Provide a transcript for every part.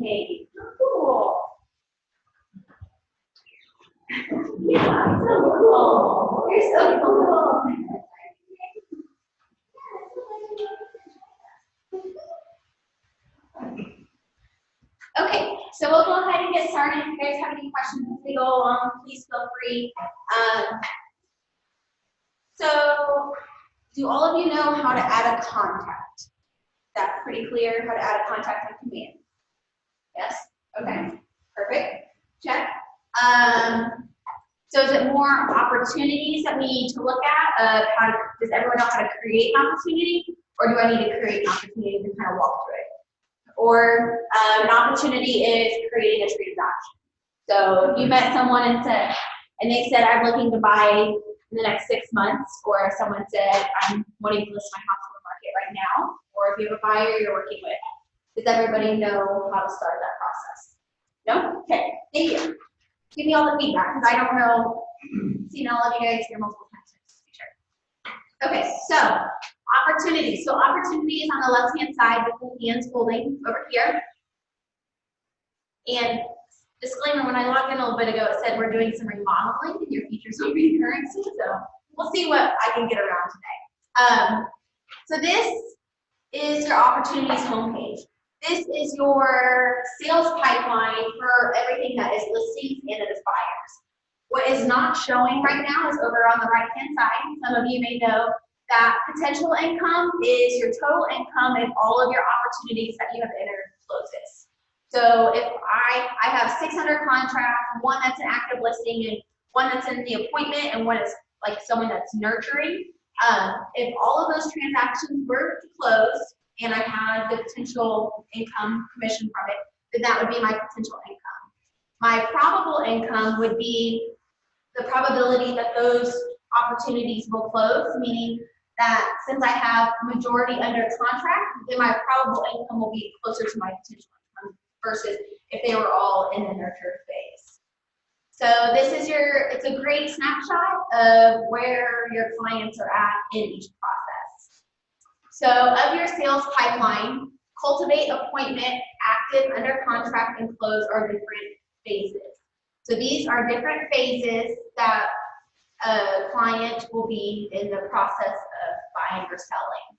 homepage. Cool. Yeah, so cool. You're so cool. Okay, so we'll go ahead and get started. If you guys have any questions as we go along, please feel free. So, do all of you know how to add a contact? That's pretty clear, how to add a contact on command. Yes? Okay, perfect. Check. So is it more opportunities that we need to look at? Does everyone know how to create an opportunity? Or do I need to create an opportunity and kind of walk through it? Or an opportunity is creating a transaction. So if you met someone and they said, I'm looking to buy in the next 6 months, or someone said, I'm wanting to list my house on the market right now, or if you have a buyer you're working with, does everybody know how to start that process? No? Okay, thank you. Give me all the feedback, because I don't know, seen all of you guys here multiple times. Sure. Okay, so opportunity. So opportunity is on the left-hand side with the hands holding over here. And disclaimer, when I logged in a little bit ago, it said we're doing some remodeling and your features will be currency, so we'll see what I can get around today. So this is your opportunities homepage. This is your sales pipeline for everything that is listings and that is buyers. What is not showing right now is over on the right-hand side. Some of you may know that potential income is your total income if all of your opportunities that you have entered closes. So if I have 600 contracts, one that's an active listing and one that's in the appointment and one is like someone that's nurturing, if all of those transactions were to close and I had the potential income commission from it, then that would be my potential income. My probable income would be the probability that those opportunities will close, meaning that since I have majority under contract, then my probable income will be closer to my potential income versus if they were all in the nurture phase. So this is it's a great snapshot of where your clients are at in each process. So of your sales pipeline, cultivate, appointment, active, under contract, and close are different phases. So these are different phases that a client will be in the process of buying or selling.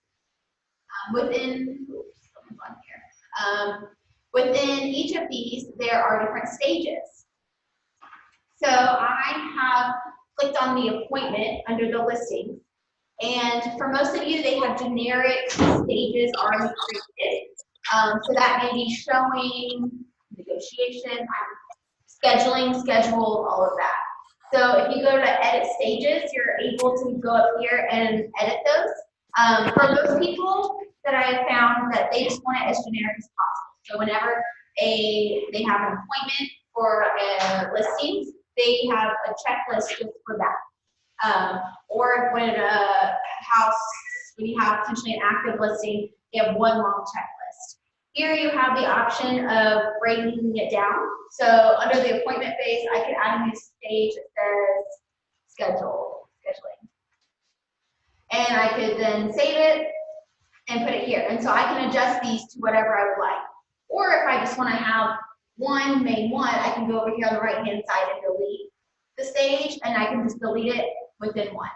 Within each of these, there are different stages. So I have clicked on the appointment under the listing, and for most of you, they have generic stages already created. So that may be showing, negotiation, scheduling, schedule, all of that. So if you go to edit stages, you're able to go up here and edit those. For most people that I have found that they just want it as generic as possible. So whenever they have an appointment for a listing, they have a checklist just for that. Or when when you have potentially an active listing, you have one long checklist. Here you have the option of breaking it down. So under the appointment phase, I could add a new stage that says scheduling. And I could then save it and put it here. And so I can adjust these to whatever I would like. Or if I just want to have one main one, I can go over here on the right-hand side and delete the stage, and I can just delete it within one.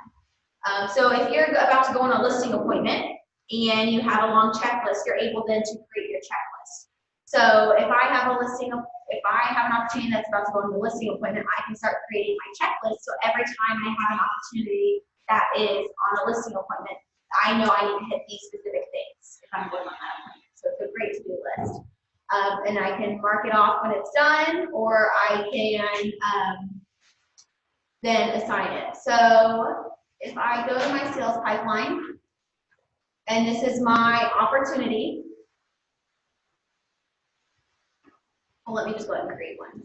So if you're about to go on a listing appointment and you have a long checklist, you're able then to create your checklist. So if I have an opportunity that's about to go on the listing appointment, I can start creating my checklist. So every time I have an opportunity that is on a listing appointment, I know I need to hit these specific things if I'm going on that appointment. So it's a great to-do list. And I can mark it off when it's done, or I can then assign it. So if I go to my sales pipeline, and this is my opportunity, well, let me just go ahead and create one.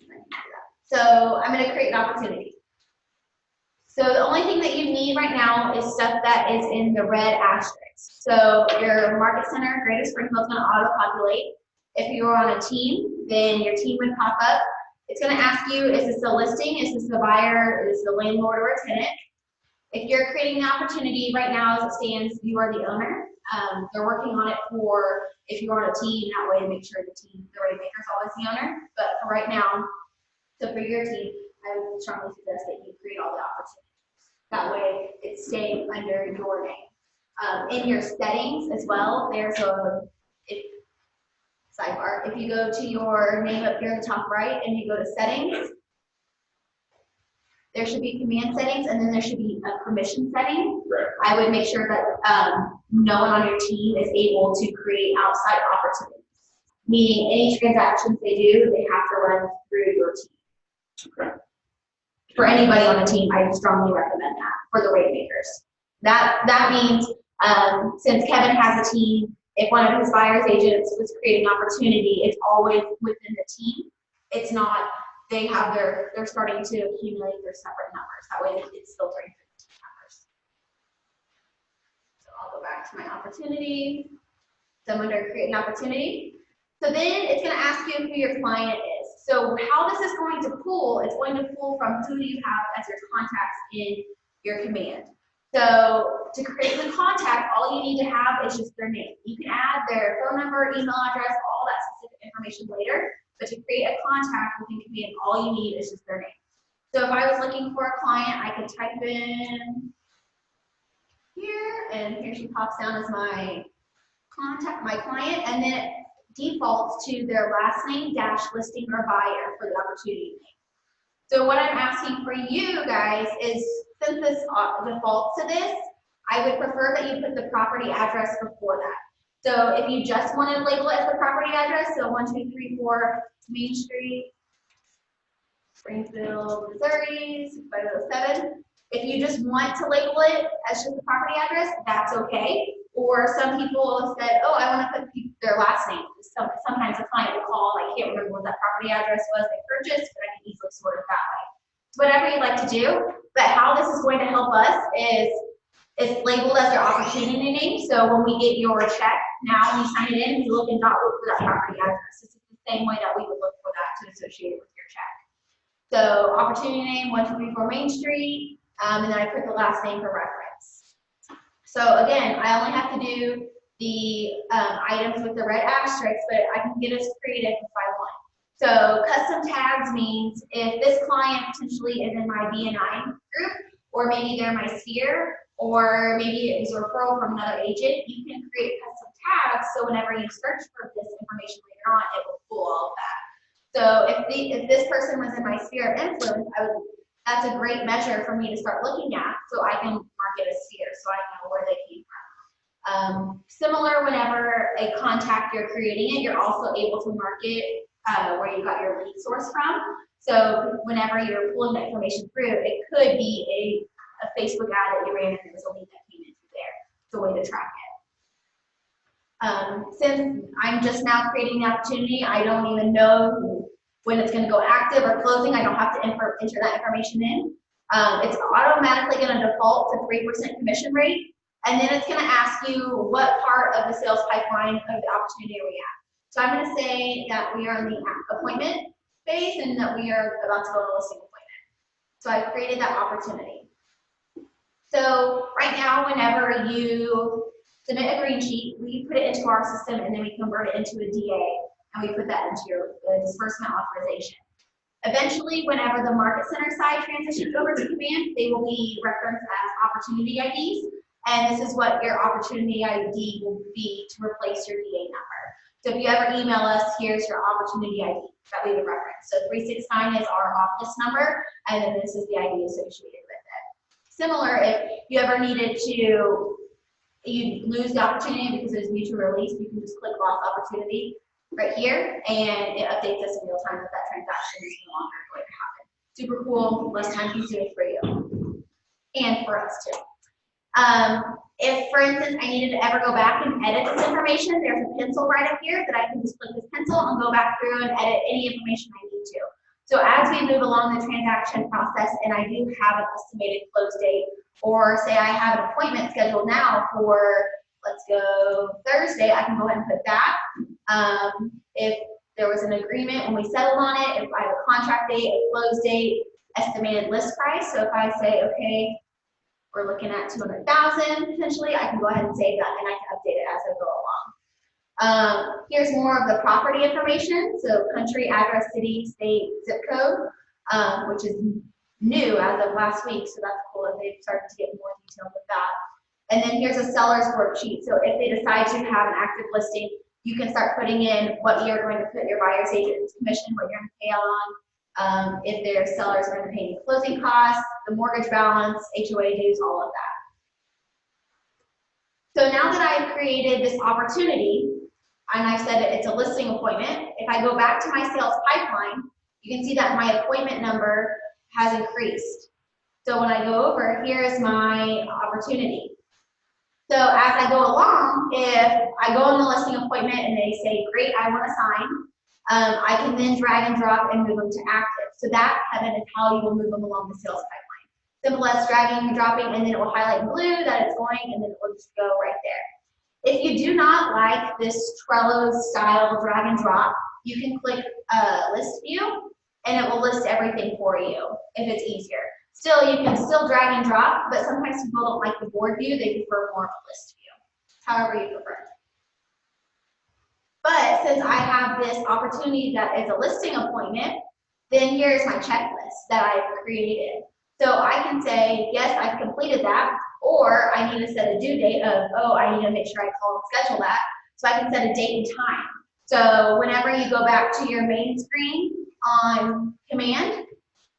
So I'm going to create an opportunity. So the only thing that you need right now is stuff that is in the red asterisk. So your market center, Greater Springfield, is going to auto-populate. If you are on a team, then your team would pop up. It's going to ask you, is this a listing? Is this a buyer? Is this a landlord or a tenant? If you're creating an opportunity right now as it stands, you are the owner. They're working on it for if you're on a team, that way to make sure the rainmaker is always the owner. But for right now, so for your team, I would strongly suggest that you create all the opportunities. That way it's staying under your name. In your settings as well, there's sidebar. If you go to your name up here in the top right and you go to settings, there should be command settings and then there should be a permission setting. Right. I would make sure that no one on your team is able to create outside opportunities. Meaning any transactions they do, they have to run through your team. Okay. For anybody on the team, I strongly recommend that for the rainmakers. That means since Kevin has a team, if one of his buyer's agents was creating opportunity, it's always within the team. It's not they're starting to accumulate their separate numbers. That way it's filtering through the team numbers. So I'll go back to my opportunity. So I'm under create an opportunity. So then it's going to ask you who your client is. So how this is going to pull, it's going to pull from who you have as your contacts in your command. So to create the contact, all you need to have is just their name. You can add their phone number, email address, all that specific information later, but to create a contact within command, all you need is just their name. So if I was looking for a client, I could type in here, and here she pops down as my contact, my client, and then it defaults to their last name dash listing or buyer for the opportunity name. So what I'm asking for you guys is, since this defaults to this, I would prefer that you put the property address before that. So if you just want to label it as the property address, so 1234 Main Street, Springfield, Missouri, 6507. If you just want to label it as just the property address, that's okay. Or some people have said, oh, I want to put their last name. Sometimes a client will call, I can't remember what that property address was they purchased, but I can easily sort it that way. So whatever you like to do, but how this is going to help us is it's labeled as your opportunity name. So when we get your check, now when you sign it in, we look and not look for that property address. This is the same way that we would look for that to associate it with your check. So opportunity name, 1234 Main Street, and then I put the last name for reference. So again, I only have to do the items with the red asterisks, but I can get us creative if I want. So custom tags means if this client potentially is in my BNI group, or maybe they're my sphere, or maybe it was a referral from another agent, you can create custom tags so whenever you search for this information later on, it will pull all of that. So if this person was in my sphere of influence, that's a great measure for me to start looking at, so I can mark it as sphere so I know where they came from. Similar, whenever a contact you're creating it, you're also able to mark it where you got your lead source from. So whenever you're pulling that information through, it could be a Facebook ad that you ran and it was a lead that came in through there. It's a way to track it. Since I'm just now creating the opportunity, I don't even know when it's going to go active or closing. I don't have to enter that information in. It's automatically going to default to 3% commission rate. And then it's going to ask you what part of the sales pipeline of the opportunity are we at. So I'm going to say that we are in the appointment phase and that we are about to go to a listing appointment. So I've created that opportunity. So right now, whenever you submit a green sheet, we put it into our system and then we convert it into a DA and we put that into your disbursement authorization. Eventually, whenever the market center side transitions over to command, they will be referenced as opportunity IDs. And this is what your opportunity ID will be to replace your DA number. So if you ever email us, here's your opportunity ID that we would reference. So 369 is our office number, and then this is the ID associated with it. Similar, if you ever needed to, you lose the opportunity because it is mutual release, you can just click lost opportunity right here, and it updates us in real time that that transaction is no longer going to happen. Super cool, less time consuming for you, and for us too. If, for instance, I needed to ever go back and edit this information, there's a pencil right up here that I can just click this pencil and go back through and edit any information I need to. So as we move along the transaction process, and I do have an estimated close date, or say I have an appointment scheduled now for, let's go Thursday, I can go ahead and put that. If there was an agreement when we settled on it, if I have a contract date, a close date, estimated list price. So if I say, okay, we're looking at 200,000 potentially. I can go ahead and save that and I can update it as I go along. Here's more of the property information. So country, address, city, state, zip code, which is new as of last week. So that's cool that they've started to get more detailed with that. And then here's a seller's worksheet. So if they decide to have an active listing, you can start putting in what you're going to put your buyer's agent's commission, what you're going to pay on, if their sellers are going to pay the closing costs, the mortgage balance, HOA dues, all of that. So now that I've created this opportunity, and I've said that it's a listing appointment, if I go back to my sales pipeline, you can see that my appointment number has increased. So when I go over, here's my opportunity. So as I go along, if I go on the listing appointment and they say, great, I want to sign, I can then drag and drop and move them to active. So that, Kevin, is how you will move them along the sales pipeline. Simple as dragging and dropping, and then it will highlight in blue that it's going, and then it will just go right there. If you do not like this Trello style drag and drop, you can click list view, and it will list everything for you if it's easier. Still, you can still drag and drop, but sometimes people don't like the board view. They prefer more of a list view, however you prefer. But since I have this opportunity that is a listing appointment, then here's my checklist that I've created. So I can say, yes, I've completed that, or I need to set a due date of, oh, I need to make sure I call and schedule that. So I can set a date and time. So whenever you go back to your main screen on command,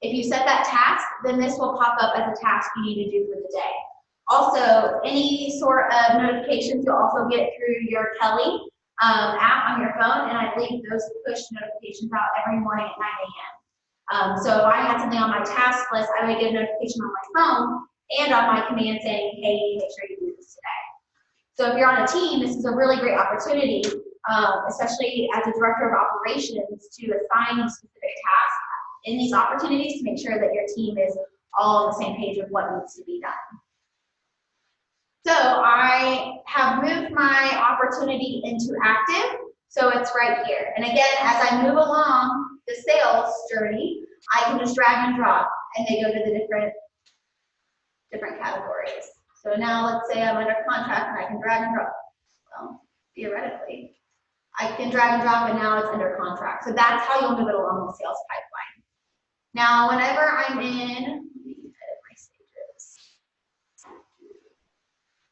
if you set that task, then this will pop up as a task you need to do for the day. Also, any sort of notifications you'll also get through your Kelly app on your phone, and I leave those push notifications out every morning at 9 a.m. So if I had something on my task list, I would get a notification on my phone and on my command saying, hey, make sure you do this today. So if you're on a team, this is a really great opportunity, especially as a director of operations, to assign specific tasks in these opportunities to make sure that your team is all on the same page of what needs to be done. So I have moved my opportunity into active, so it's right here. And again, as I move along the sales journey, I can just drag and drop, and they go to the different categories. So now let's say I'm under contract and I can drag and drop. Well, theoretically, I can drag and drop, and now it's under contract. So that's how you'll move it along the sales pipeline. Now, whenever I'm in, let me edit my stages.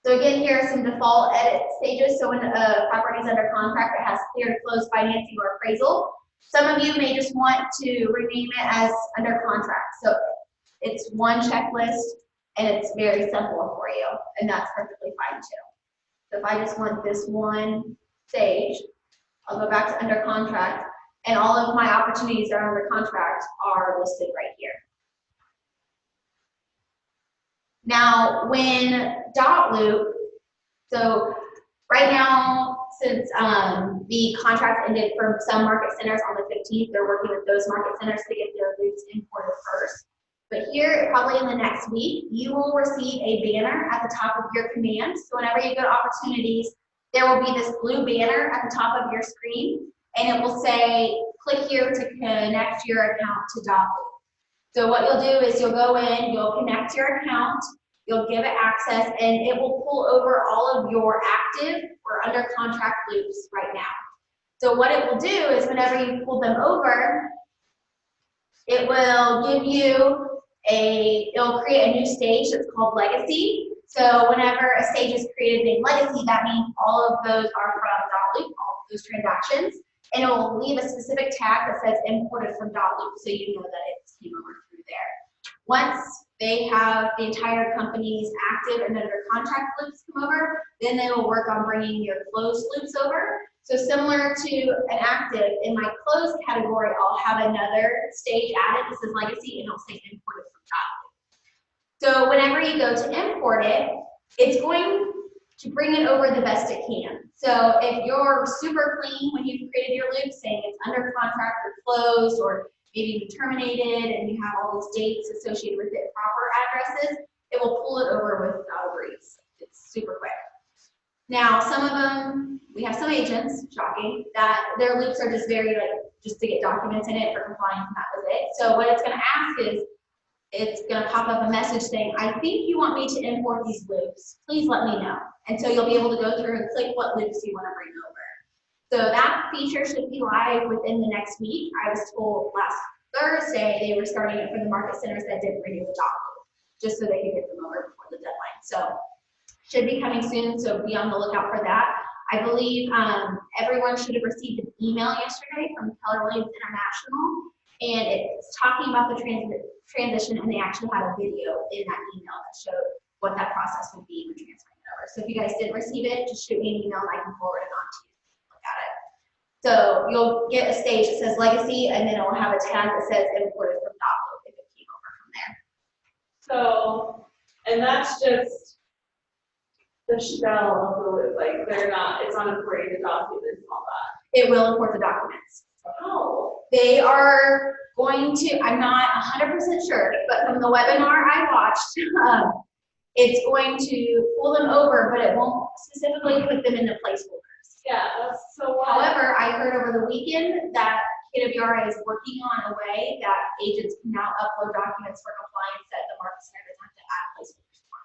So again, here are some default edit stages. So when a property is under contract, it has clear to close financing or appraisal. Some of you may just want to rename it as under contract. So it's one checklist, and it's very simple for you, and that's perfectly fine too. So if I just want this one stage, I'll go back to under contract, and all of my opportunities that are under contract are listed right here. Now, when dot loop, so right now, since the contract ended for some market centers on the 15th, they're working with those market centers to get their loops imported first. But here, probably in the next week, you will receive a banner at the top of your command. So whenever you go to opportunities, there will be this blue banner at the top of your screen, and it will say, click here to connect your account to dot loop. So what you'll do is you'll go in, you'll connect your account, you'll give it access, and it will pull over all of your active or under contract loops right now. So what it will do is whenever you pull them over, it will give you it'll create a new stage that's called Legacy. So whenever a stage is created named Legacy, that means all of those are from dot loop, all of those transactions, and it will leave a specific tag that says imported from dot loop, so you know that it's came over through there. Once they have the entire company's active and under contract loops come over, then they will work on bringing your closed loops over. So similar to an active, in my closed category, I'll have another stage added. This is Legacy, and it'll say imported from dot loop. So whenever you go to import it, it's going to bring it over the best it can. So if you're super clean when you've created your loop, saying it's under contract or closed, or maybe you terminated and you have all those dates associated with it, proper addresses, it will pull it over without a breeze. It's super quick. Now, some of them, we have some agents, shocking, that their loops are just very just to get documents in it for compliance, and that was it. So what it's going to ask is, it's gonna pop up a message saying, I think you want me to import these loops. Please let me know. And so you'll be able to go through and click what loops you wanna bring over. So that feature should be live within the next week. I was told last Thursday they were starting it for the market centers that didn't renew the dot loop, just so they could get them over before the deadline. So should be coming soon, so be on the lookout for that. I believe everyone should have received an email yesterday from Keller Williams International, and it's talking about the transition, and they actually had a video in that email that showed what that process would be when transferring it over. So if you guys did receive it, just shoot me an email and I can forward it on to you. Look at it. So you'll get a stage that says legacy, and then it will have a tag that says imported from .loop if it came over from there. So, and that's just the shell of the loop, like they're not, it's not importing the documents and all that. It will import the documents. Oh. They are going to, I'm not 100% sure, but from the webinar I watched, it's going to pull them over, but it won't specifically put them into placeholders. Yeah, that's so wild. However, I heard over the weekend that KWRA is working on a way that agents can now upload documents for compliance that the market center doesn't have to add placeholders for.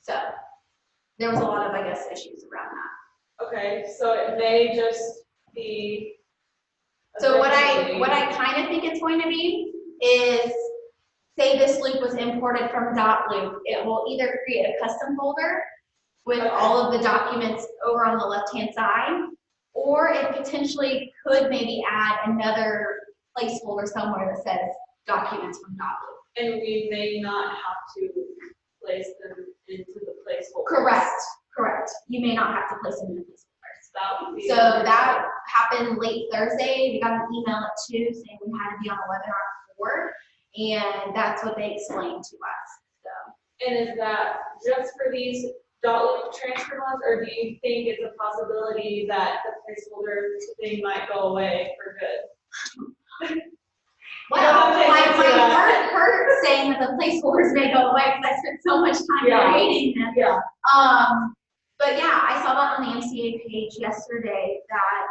So there was a lot of, I guess, issues around that. Okay, so it may just be. So what I kind of think it's going to be is, say this loop was imported from .loop, it will either create a custom folder with all of the documents over on the left-hand side, or it potentially could maybe add another placeholder somewhere that says documents from .loop. And we may not have to place them into the placeholder. Correct. You may not have to place them in the placeholders. That would be so that happened late Thursday. We got an email at 2 saying we had to be on a webinar at 4, and that's what they explained to us. So. And is that just for these .loop transfer ones, or do you think it's a possibility that the placeholder thing might go away for good? Well, my heart hurts saying that the placeholders may go away because I spent so much time creating them. Yeah. But yeah, I saw that on the MCA page yesterday that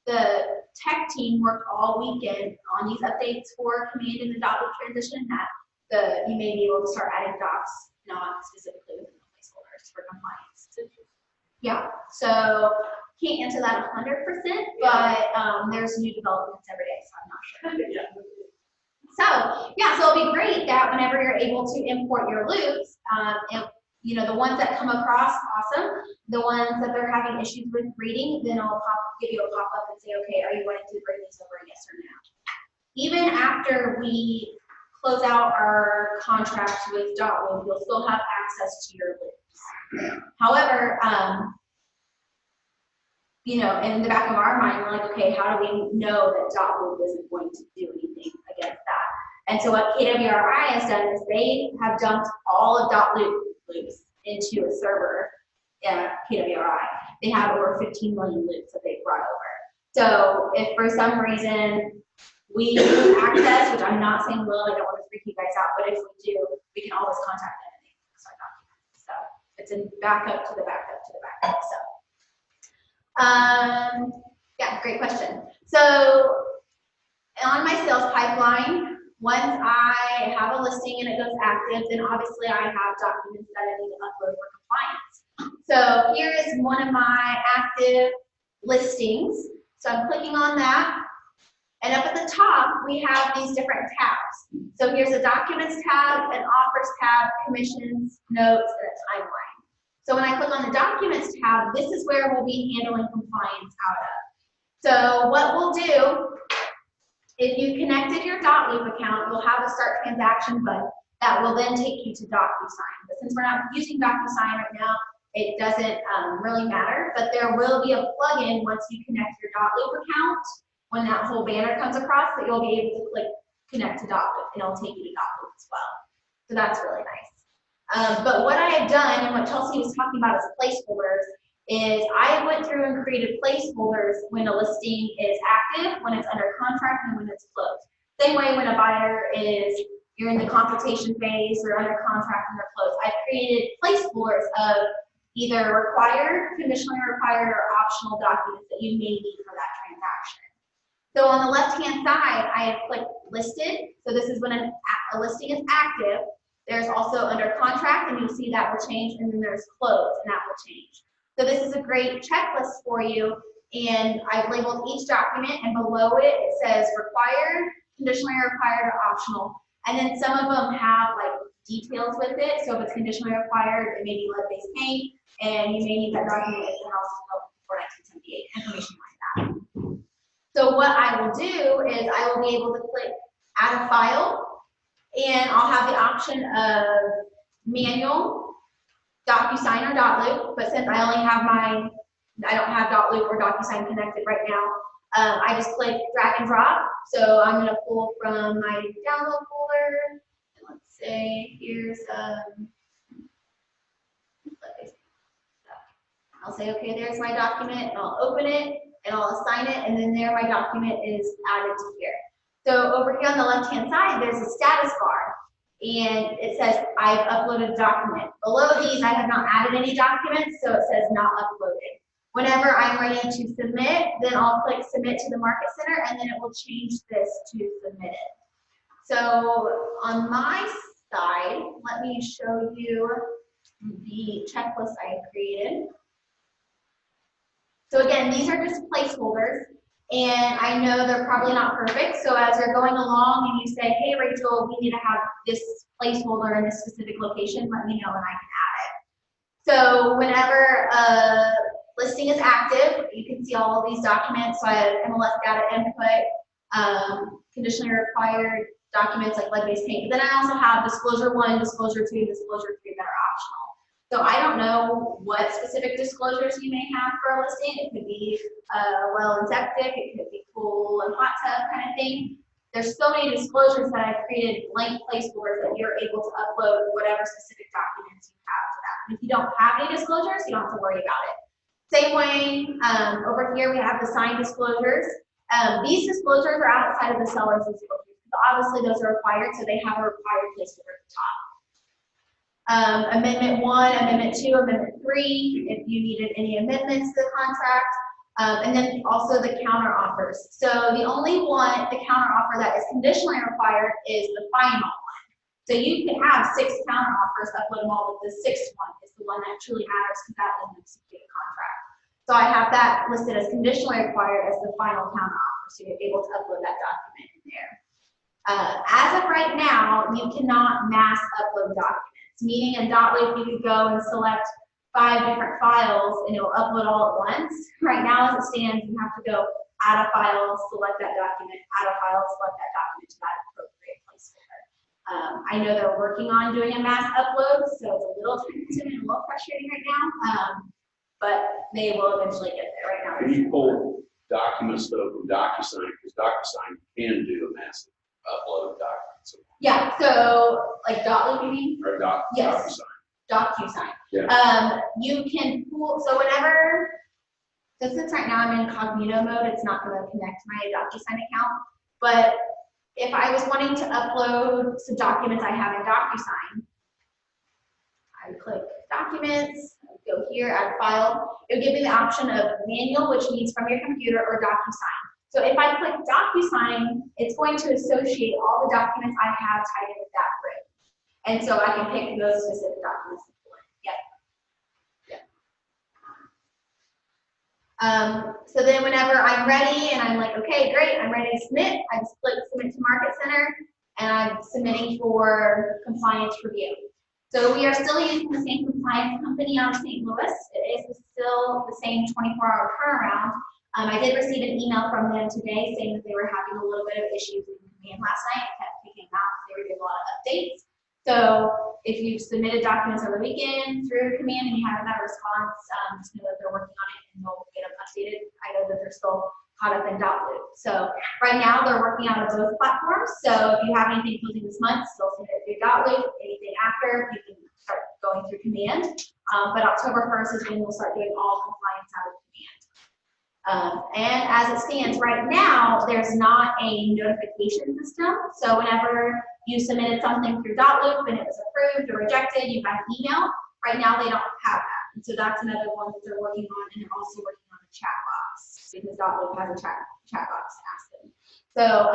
the tech team worked all weekend on these updates for Command in the .loop transition, that you may be able to start adding docs, not specifically within the placeholders for compliance. Yeah, so can't answer that 100%, but there's new developments every day, so I'm not sure. Yeah. So yeah, so it'll be great that whenever you're able to import your loops, and you know, the ones that come across, awesome. The ones that they're having issues with reading, then I'll give you a pop-up and say, okay, are you wanting to bring these over, yes or no? Even after we close out our contract with .loop, you'll still have access to your loops. However, you know, in the back of our mind, we're like, okay, how do we know that .loop isn't going to do anything against that? And so what KWRI has done is they have dumped all of .loop loops into a server at KWRI. They have over 15 million loops that they've brought over. So if for some reason we lose access, which I'm not saying will, I don't want to freak you guys out, but if we do, we can always contact them and they can fix our documents. So it's a backup to the backup to the backup. So yeah, great question. So on my sales pipeline, once I have a listing and it goes active, then obviously I have documents that I need to upload for compliance. So here is one of my active listings. So I'm clicking on that. And up at the top, we have these different tabs. So here's a documents tab, an offers tab, commissions, notes, and a timeline. So when I click on the documents tab, this is where we'll be handling compliance out of. So what we'll do, if you connected your .loop account, you'll have a start transaction button that will then take you to DocuSign. But since we're not using DocuSign right now, it doesn't really matter, but there will be a plugin once you connect your .loop account, when that whole banner comes across, that you'll be able to click connect to .loop, and it'll take you to .loop as well. So that's really nice. But what I have done, and what Chelsea was talking about as placeholders, is I went through and created placeholders when a listing is active, when it's under contract, and when it's closed. Same way when a buyer is, you're in the consultation phase, or under contract and they're closed. I created placeholders of either required, conditionally required, or optional documents that you may need for that transaction. So on the left-hand side, I have clicked listed. So this is when a a listing is active, there's also under contract, and you'll see that will change, and then there's closed, and that will change. So this is a great checklist for you, and I've labeled each document, and below it, it says required, conditionally required, or optional. And then some of them have like details with it. So if it's conditionally required, it may be lead-based paint, and you may need that document if the house is built before 1978, information like that. So what I will do is I will be able to click add a file, and I'll have the option of manual, DocuSign, or .loop. But since I only have I don't have .loop or DocuSign connected right now, I just click drag and drop. So I'm going to pull from my download folder. Let's say here's I'll say, okay, there's my document, and I'll open it, and I'll assign it, and then there my document is added to here. So over here on the left-hand side, there's a status bar, and it says I've uploaded a document. Below these, I have not added any documents, so it says not uploaded. Whenever I'm ready to submit, then I'll click submit to the Market Center, and then it will change this to submitted. So on my side, let me show you the checklist I created. So again, these are just placeholders, and I know they're probably not perfect. So as you're going along and you say, hey, Rachel, we need to have this placeholder in this specific location, let me know and I can add it. So whenever a listing is active, you can see all of these documents. So I have MLS data input, conditionally required documents like lead-based paint. But then I also have disclosure 1, disclosure 2, disclosure 3 that are optional. So I don't know what specific disclosures you may have for a listing. It could be well and septic, it could be pool and hot tub kind of thing. There's so many disclosures that I've created blank placeholders that you're able to upload whatever specific documents you have to that. And if you don't have any disclosures, you don't have to worry about it. Same way, over here we have the signed disclosures. These disclosures are outside of the seller's disclosures. So obviously those are required, so they have a required placeholder at the top. Amendment 1, Amendment 2, Amendment 3, if you needed any amendments to the contract, and then also the counter offers. So the only one, the counter offer that is conditionally required is the final one. So you can have 6 counter offers, upload them all, but the 6th one is the one that truly matters because that is an executed contract. So I have that listed as conditionally required as the final counter offer, so you're able to upload that document in there. As of right now, you cannot mass upload documents. Meaning in .loop, you could go and select 5 different files and it will upload all at once. Right now, as it stands, you have to go add a file, select that document, add a file, select that document to that appropriate placeholder. I know they're working on doing a mass upload, so it's a little time-consuming and a little frustrating right now, but they will eventually get there. Right now, Can you pull documents though from DocuSign? Because DocuSign can do a massive upload of documents. Yeah, so like .loop, you mean? Or Yes. DocuSign. DocuSign. Yeah. You can pull, so whenever, so since right now I'm in incognito mode, it's not going to connect my DocuSign account, but if I was wanting to upload some documents I have in DocuSign, I would click Documents, go here, add file. It would give me the option of manual, which means from your computer, or DocuSign. So if I click DocuSign, it's going to associate all the documents I have tied in with that grid. And so I can pick those specific documents. So then whenever I'm ready and I'm like, okay, great, I'm ready to submit, I just click Submit to Market Center, and I'm submitting for compliance review. So we are still using the same compliance company out of St. Louis. It is still the same 24-hour turnaround. I did receive an email from them today saying that they were having a little bit of issues with Command last night. It kept kicking out. They were doing a lot of updates. So if you've submitted documents on the weekend through Command and you haven't got a response, just know that they're working on it and they'll get them updated. I know that they're still caught up in .loop. So right now they're working out of both platforms. So if you have anything closing this month, still submit it through .loop. Anything after, you can start going through Command. But October 1st is when we'll start doing all compliance out of Command. And as it stands right now, there's not a notification system. So whenever you submitted something through .loop and it was approved or rejected, you got an email. Right now they don't have that. And so that's another one that they're working on, and they're also working on a chat box because .loop has a chat box to ask them. So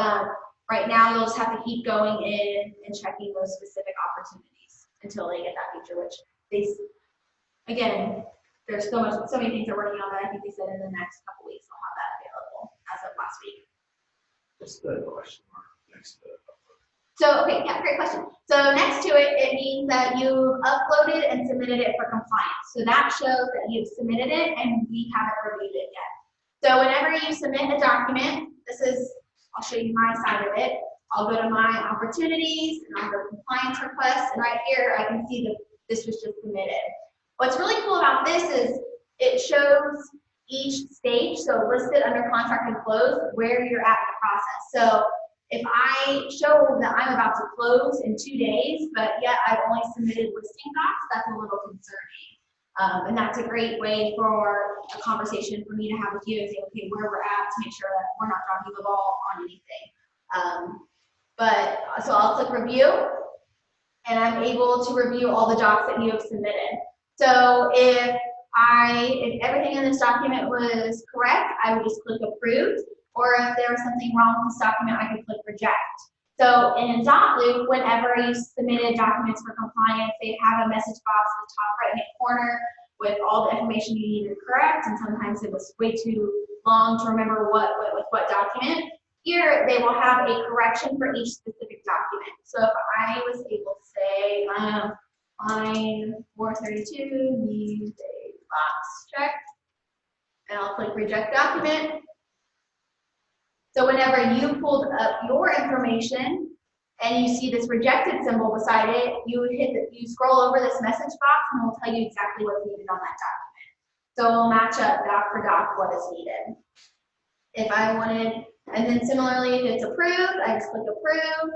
Right now, you'll just have to keep going in and checking those specific opportunities until they get that feature, which again, there's so many things they're working on that I think they said in the next couple weeks they'll have that available as of last week. Just the question mark next to. So, okay, yeah, great question. So next to it, it means that you've uploaded and submitted it for compliance. So that shows that you've submitted it and we haven't reviewed it yet. So whenever you submit a document, I'll show you my side of it. I'll go to my opportunities and I'll go to compliance requests, and right here I can see that this was just submitted. What's really cool about this is it shows each stage, so listed under contract and closed, where you're at in the process. So if I show that I'm about to close in 2 days, but yet I've only submitted listing docs, that's a little concerning. And that's a great way for a conversation for me to have with you and say, okay, where we're at to make sure that we're not dropping the ball on anything. So I'll click review, and I'm able to review all the docs that you have submitted. So if everything in this document was correct, I would just click approved. Or if there was something wrong with this document, I could click reject. So in dotloop, whenever you submitted documents for compliance, they have a message box in the top right-hand corner with all the information you needed correct, and sometimes it was way too long to remember what went with what document. Here, they will have a correction for each specific document. So if I was able to say, line 432 needs a box check, and I'll click reject document. So whenever you pulled up your information and you see this rejected symbol beside it, you scroll over this message box and it will tell you exactly what's needed on that document. So it'll match up doc for doc what is needed. If I wanted, and then similarly, if it's approved, I just click approve.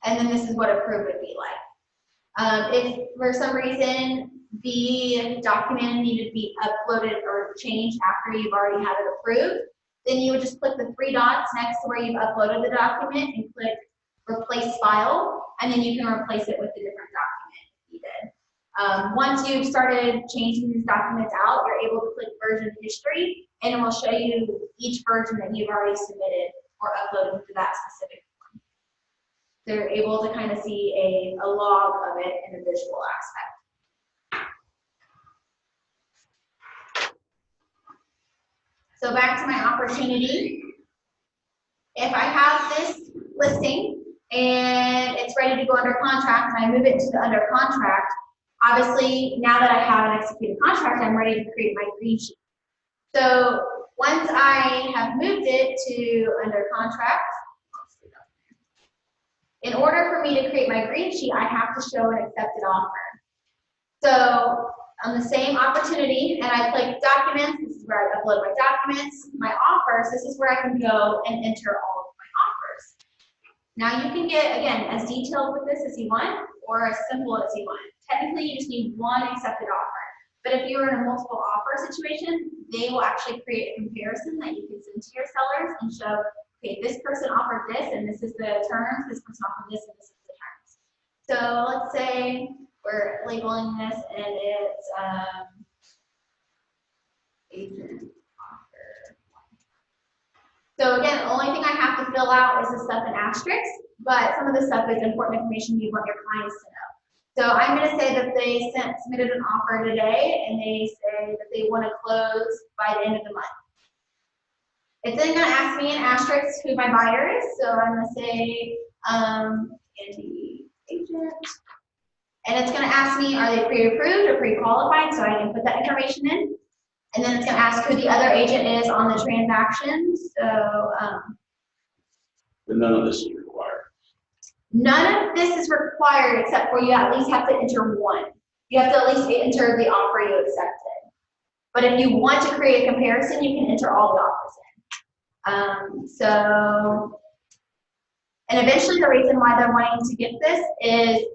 And then this is what approved would be like. If for some reason the document needed to be uploaded or changed after you've already had it approved, then you would just click the 3 dots next to where you've uploaded the document and click replace file, and then you can replace it with a different document if needed. Once you've started changing these documents out, you're able to click version history, and it will show you each version that you've already submitted or uploaded to that specific one. They're able to kind of see a log of it in a visual aspect. So back to my opportunity. If I have this listing and it's ready to go under contract and I move it to the under contract, obviously now that I have an executed contract, I'm ready to create my green sheet. So once I have moved it to under contract, in order for me to create my green sheet, I have to show an accepted offer. So on the same opportunity, and I click documents, this is where I upload my documents, my offers, this is where I can go and enter all of my offers. Now you can get, again, as detailed with this as you want, or as simple as you want. Technically, you just need one accepted offer. But if you're in a multiple offer situation, they will actually create a comparison that you can send to your sellers and show, okay, this person offered this, and this is the terms, this person offered this, and this is the terms. So let's say we're labeling this and it's agent offer. So again, the only thing I have to fill out is the stuff in asterisks, but some of the stuff is important information you want your clients to know. So I'm going to say that they submitted an offer today and they say that they want to close by the end of the month. It's then going to ask me in asterisks who my buyer is. So I'm going to say Andy agent. And it's going to ask me, are they pre-approved or pre-qualified? So I can put that information in. And then it's going to ask who the other agent is on the transaction. So, But none of this is required. none of this is required except for you at least have to enter one. You have to at least enter the offer you accepted. But if you want to create a comparison, you can enter all the offers in. And eventually the reason why they're wanting to get this is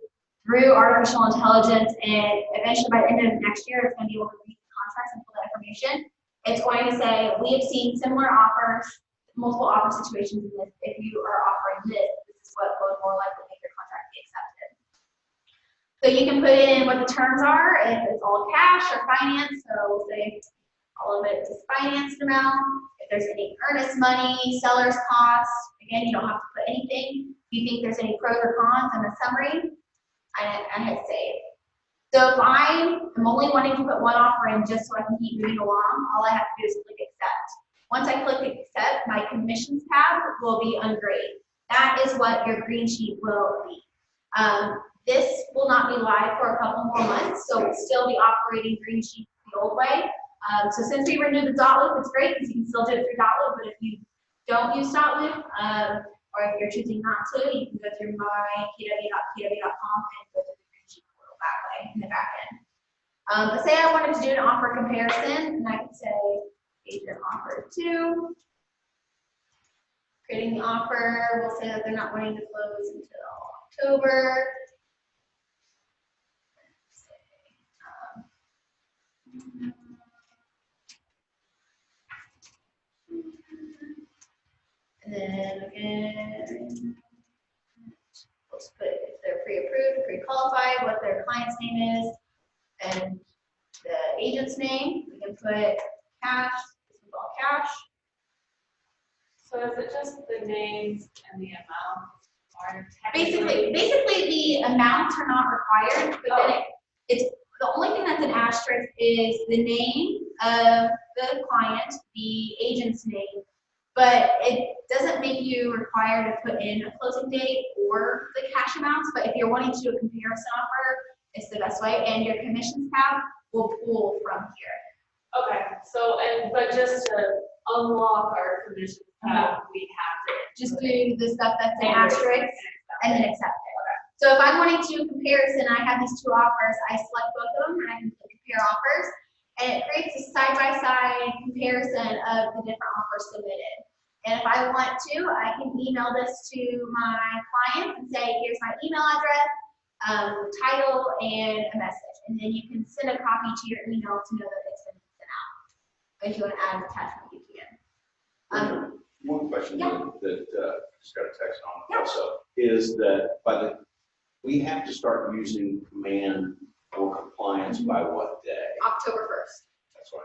through artificial intelligence, and eventually by the end of next year, it's going to be able to read the contracts and pull that information. It's going to say, we have seen similar offers, multiple offer situations in this. If you are offering this, this is what would more likely make your contract be accepted. So you can put in what the terms are, if it's all cash or finance. So we'll say all of it is financed amount. If there's any earnest money, seller's costs, again, you don't have to put anything. If you think there's any pros or cons in the summary, I hit save. So if I am only wanting to put one offer in just so I can keep moving along, all I have to do is click accept. Once I click accept, my commissions tab will be ungraded. That is what your green sheet will be. This will not be live for a couple more months, so we'll still be operating green sheet the old way. So since we renewed the dot loop, it's great because you can still do it through dot loop, but if you don't use dot loop, or if you're choosing not to, you can go through mykw.kw.com and go to the green sheet portal that way in the back end. But say I wanted to do an offer comparison, and I could say agent offer 2. Creating the offer, we'll say that they're not wanting to close until October. And then again, let's put if they're pre-approved, pre-qualified, what their client's name is, and the agent's name. We can put cash, this is all cash. So is it just the names and the amount? Or Basically the amounts are not required, but then it's the only thing that's an asterisk is the name of the client, the agent's name, but it doesn't make you required to put in a closing date or the cash amounts. But if you're wanting to do a comparison offer, it's the best way, and your commissions tab will pull from here. Okay, so but just to unlock our commission tab, we have to Just do the stuff that's an asterisk and then accept it. So if I'm wanting to do a comparison, I have these 2 offers, I select both of them and I can click compare offers, and it creates a side-by-side comparison of the different offers submitted. And if I want to, I can email this to my client and say, here's my email address, title, and a message. And then you can send a copy to your email to know that it's been sent out. If you want to add an attachment, you can. One question Yeah. that just got a text on Yeah. also is that we have to start using command for compliance by what day? October 1st. That's right.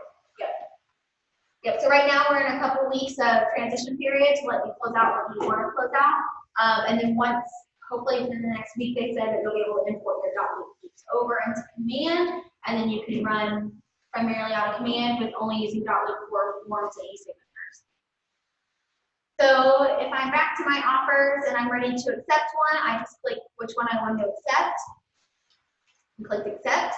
Yep, so right now we're in a couple weeks of transition period to let you close out what you want to close out. And then once, hopefully within the next week, they said that you'll be able to import your .loop over into command, and then you can run primarily out of command with only using .loop for forms and e-signatures. So if I'm back to my offers and I'm ready to accept one, I just click which one I want to accept and click accept.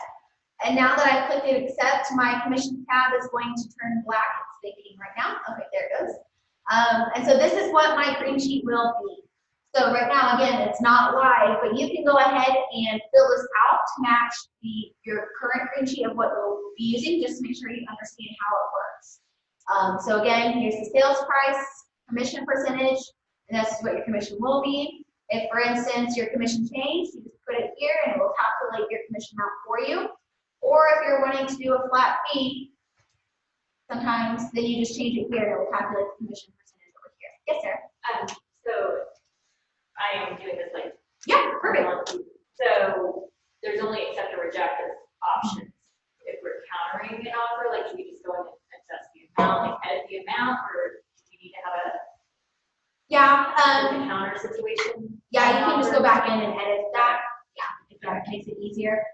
And now that I've clicked accept, my commission tab is going to turn black. It's thinking right now. Okay, there it goes. And so this is what my green sheet will be. So right now, again, it's not live, but you can go ahead and fill this out to match your current green sheet of what you'll be using, just to make sure you understand how it works. So again, here's the sales price, commission percentage, and this is what your commission will be. If, for instance, your commission changed, you just put it here and it will calculate your commission amount for you. Or if you're wanting to do a flat fee, sometimes then you just change it here and it will calculate the commission percentage over here. Yes, sir. So I am doing this like. Yeah, perfect. So there's only accept or reject as options. If we're countering an offer, like do we just go in and adjust the amount, like edit the amount, or do we need to have a counter situation? Yeah, you can just go back in and edit that. Yeah, if that makes it easier.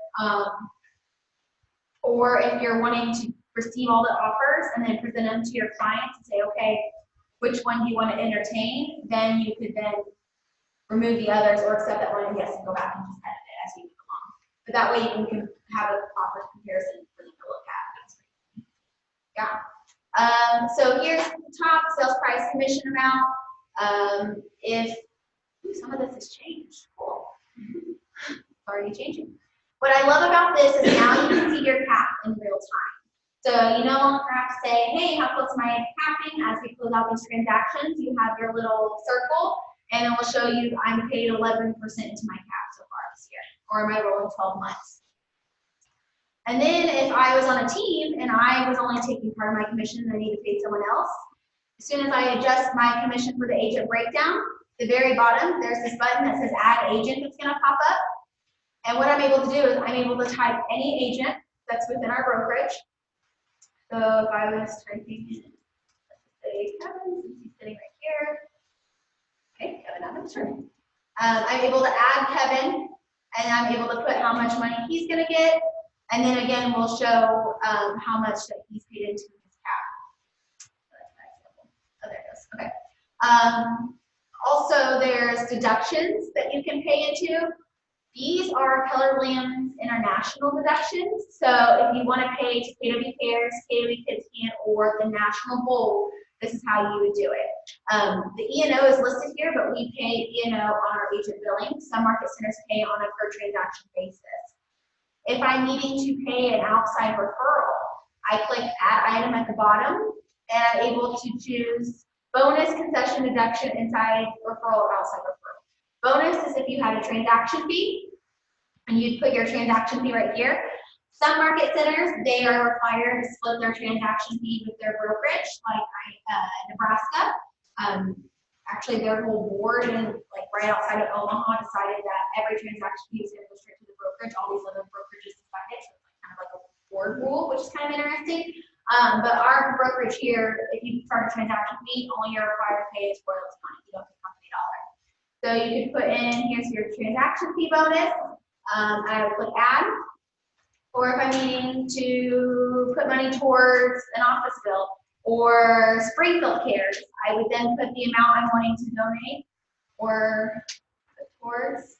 Or if you're wanting to receive all the offers and then present them to your client and say, okay, which one do you want to entertain? Then you could then remove the others or accept that one and yes, and go back and just edit it as you move along. But that way you can have an offer comparison for them to look at. Yeah. So here's the top sales price commission amount. If some of this has changed, cool. It's already changing. What I love about this is now you can see your cap in real time. So you no longer have to say, hey, how close am I capping? As we close out these transactions, you have your little circle, and it will show you I'm paid 11% into my cap so far this year, or my rolling 12 months. And then if I was on a team and I was only taking part of my commission and I need to pay someone else, as soon as I adjust my commission for the agent breakdown, the very bottom, there's this button that says add agent that's gonna pop up. And what I'm able to do is I'm able to type any agent that's within our brokerage. So if I was typing in, let's say Kevin, since he's sitting right here. Okay, Kevin Adams, sure. I'm able to add Kevin, and I'm able to put how much money he's gonna get, and then again, we'll show how much that he's paid into his cap. So that's my example. Oh, there it goes. Okay. Also, there's deductions that you can pay into. These are Keller Williams International deductions. So if you want to pay to KW Cares, KW Kids Camp, or the National Bowl, this is how you would do it. The E&O is listed here, but we pay E&O on our agent billing. Some market centers pay on a per transaction basis. If I'm needing to pay an outside referral, I click Add Item at the bottom, and I'm able to choose bonus, concession, deduction, inside referral, or outside referral. Bonus is if you had a transaction fee, and you'd put your transaction fee right here. Some market centers, they are required to split their transaction fee with their brokerage, like Nebraska. Actually, their whole board and like right outside of Omaha decided that every transaction fee is going to go straight to the brokerage. All these other brokerages decided, so it's like kind of like a board rule, which is kind of interesting. But our brokerage here, if you charge a transaction fee, all you're required to pay is royalty money. You don't pay company dollar. So you can put in, here's your transaction fee bonus. I would click add. Or if I'm needing to put money towards an office bill or Springfield Cares, I would then put the amount I'm wanting to donate or put towards.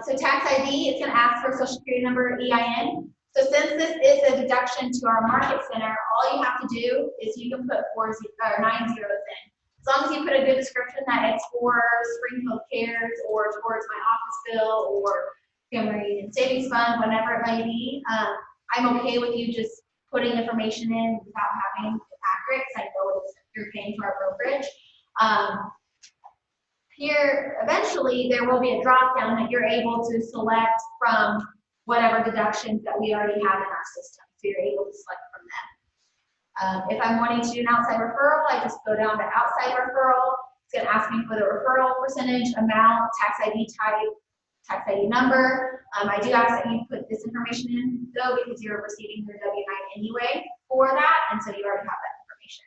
So tax ID, it's going to ask for a social security number, EIN. So since this is a deduction to our market center, all you have to do is you can put 9 zeros in. As long as you put a good description that it's for Springfield Cares or towards my office bill or Family Union Savings Fund, whatever it may be, I'm okay with you just putting information in without having it accurate, because I know it's you're paying to our brokerage. Here, eventually, there will be a drop down that you're able to select from whatever deductions that we already have in our system. So you're able to select from them. If I'm wanting to do an outside referral, I just go down to outside referral. It's going to ask me for the referral percentage, amount, tax ID type, tax ID number. I do ask that you put this information in though, because you're receiving your W-9 anyway for that, and so you already have that information.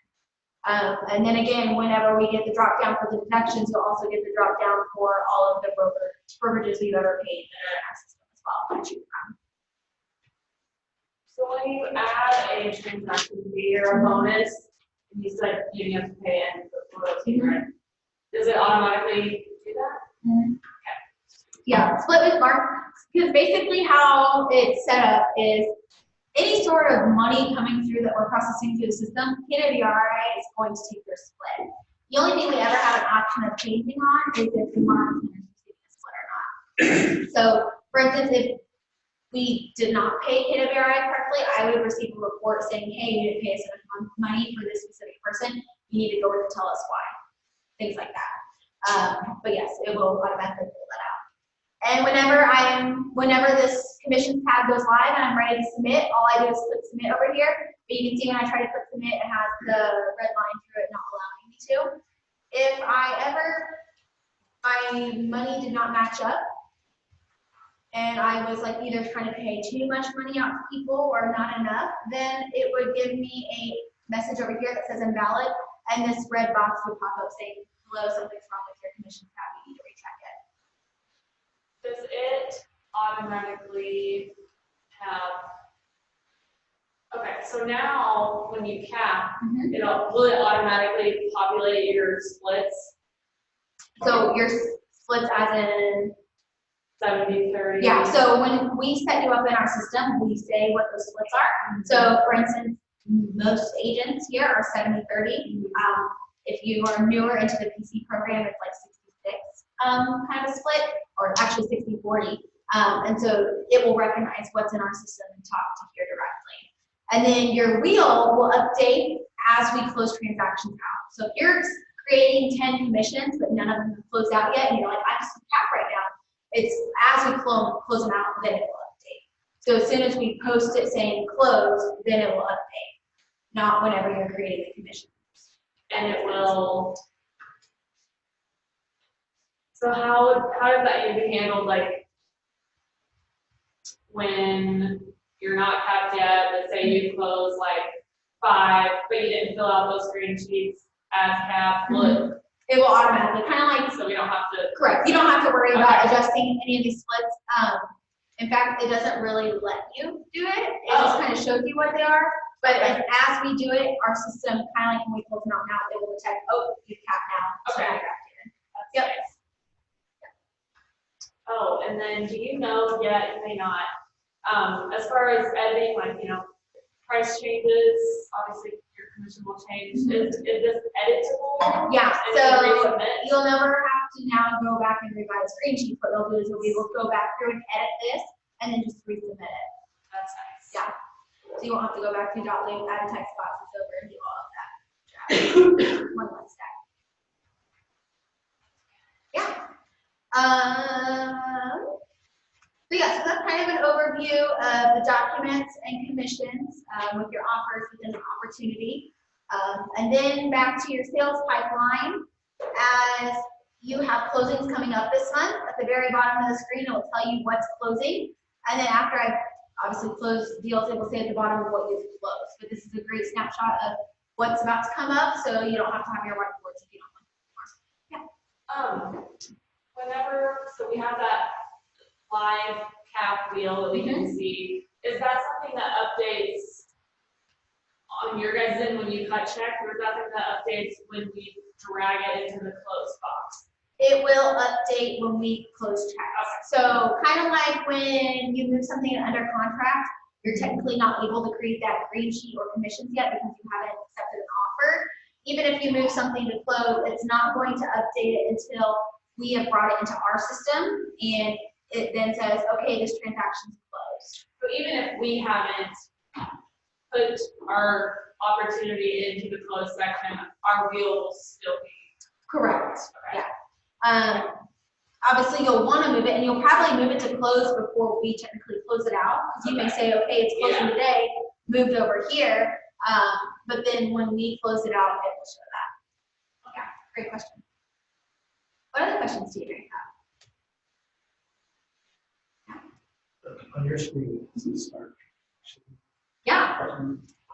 And then again, whenever we get the drop down for the deductions, you'll also get the drop down for all of the brokerages we've ever paid that are in our system as well to choose from. So when you add a transaction fee or a bonus, and you said you have to pay in the royalty, right? Does it automatically do that? Mm-hmm. Yeah, split with Mark, because basically how it's set up is any sort of money coming through that we're processing through the system, KWRI is going to take their split. The only thing we ever have an option of changing on is if the market is receiving a split or not. So, for instance, if we did not pay KWRI correctly, I would receive a report saying, hey, you didn't pay us enough money for this specific person. You need to go in and tell us why. Things like that. But yes, it will automatically pull that out. And whenever this commissions tab goes live and I'm ready to submit, all I do is click submit over here. But you can see when I try to click submit, it has the red line through it not allowing me to. If my money did not match up, and I was like either trying to pay too much money out to people or not enough, then it would give me a message over here that says invalid, and this red box would pop up saying, hello, something's wrong with your commissions tab, you need to recheck it. Does it automatically have, okay, so now when you cap, will it automatically populate your splits? So your splits as in? 70-30? Yeah, so when we set you up in our system, we say what those splits are. So for instance, most agents here are 70-30. If you are newer into the PC program, it's like 66 kind of split, or actually 60-40. And so it will recognize what's in our system and talk to here directly. And then your wheel will update as we close transactions out. So if you're creating 10 commissions, but none of them have closed out yet, and you're like, I'm just in cap right now, it's as we close them out, then it will update. So as soon as we post it saying close, then it will update, not whenever you're creating the commissions. And it will. So how does that need to be handled, like when you're not capped yet, let's say you close like 5, but you didn't fill out those green sheets as cap, It will automatically, kind of like, so we don't have to. correct, you don't have to worry about Okay. adjusting any of these splits. In fact, it doesn't really let you do it. It just kind of shows you what they are. But as we do it, our system, kind of like when we close Mountain Out, it will detect, oh, you've capped now. So Okay. now you're active. That's Yep. nice. Oh, and then do you know yet, you may not, as far as editing, like, price changes, obviously your commission will change, is this editable? Yeah, And then so resubmit? you'll never have to now go back and revise screen sheets. What you'll do is you'll be able to go back through and edit this and then just resubmit it. That's nice. Yeah. So you won't have to go back to .lib, add text boxes over and do all of that. One less step. Yeah. So yeah, so that's kind of an overview of the documents and commissions with your offers within the opportunity. And then back to your sales pipeline, as you have closings coming up this month, at the very bottom of the screen, it will tell you what's closing. And then after I've obviously closed deals, it will say at the bottom of what you've closed. But this is a great snapshot of what's about to come up, so you don't have to have your whiteboards if you don't want more. Whenever, so we have that live cap wheel that we can see, is that something that updates on your guys' end when you cut checks, or is that something that updates when we drag it into the close box? It will update when we close checks. So kind of like when you move something under contract, you're technically not able to create that green sheet or commissions yet because you haven't accepted an offer. Even if you move something to close, it's not going to update it until we have brought it into our system and it then says, okay, this transaction's closed. So even if we haven't put our opportunity into the close section, our wheel will still be. Correct. Okay. Yeah. Obviously, you'll want to move it, and you'll probably move it to close before we technically close it out. Because you may say, okay, it's closing today, moved over here. But then when we close it out, it will show that. Yeah, great question. What other questions do you guys have? On your screen, it says start. Yeah,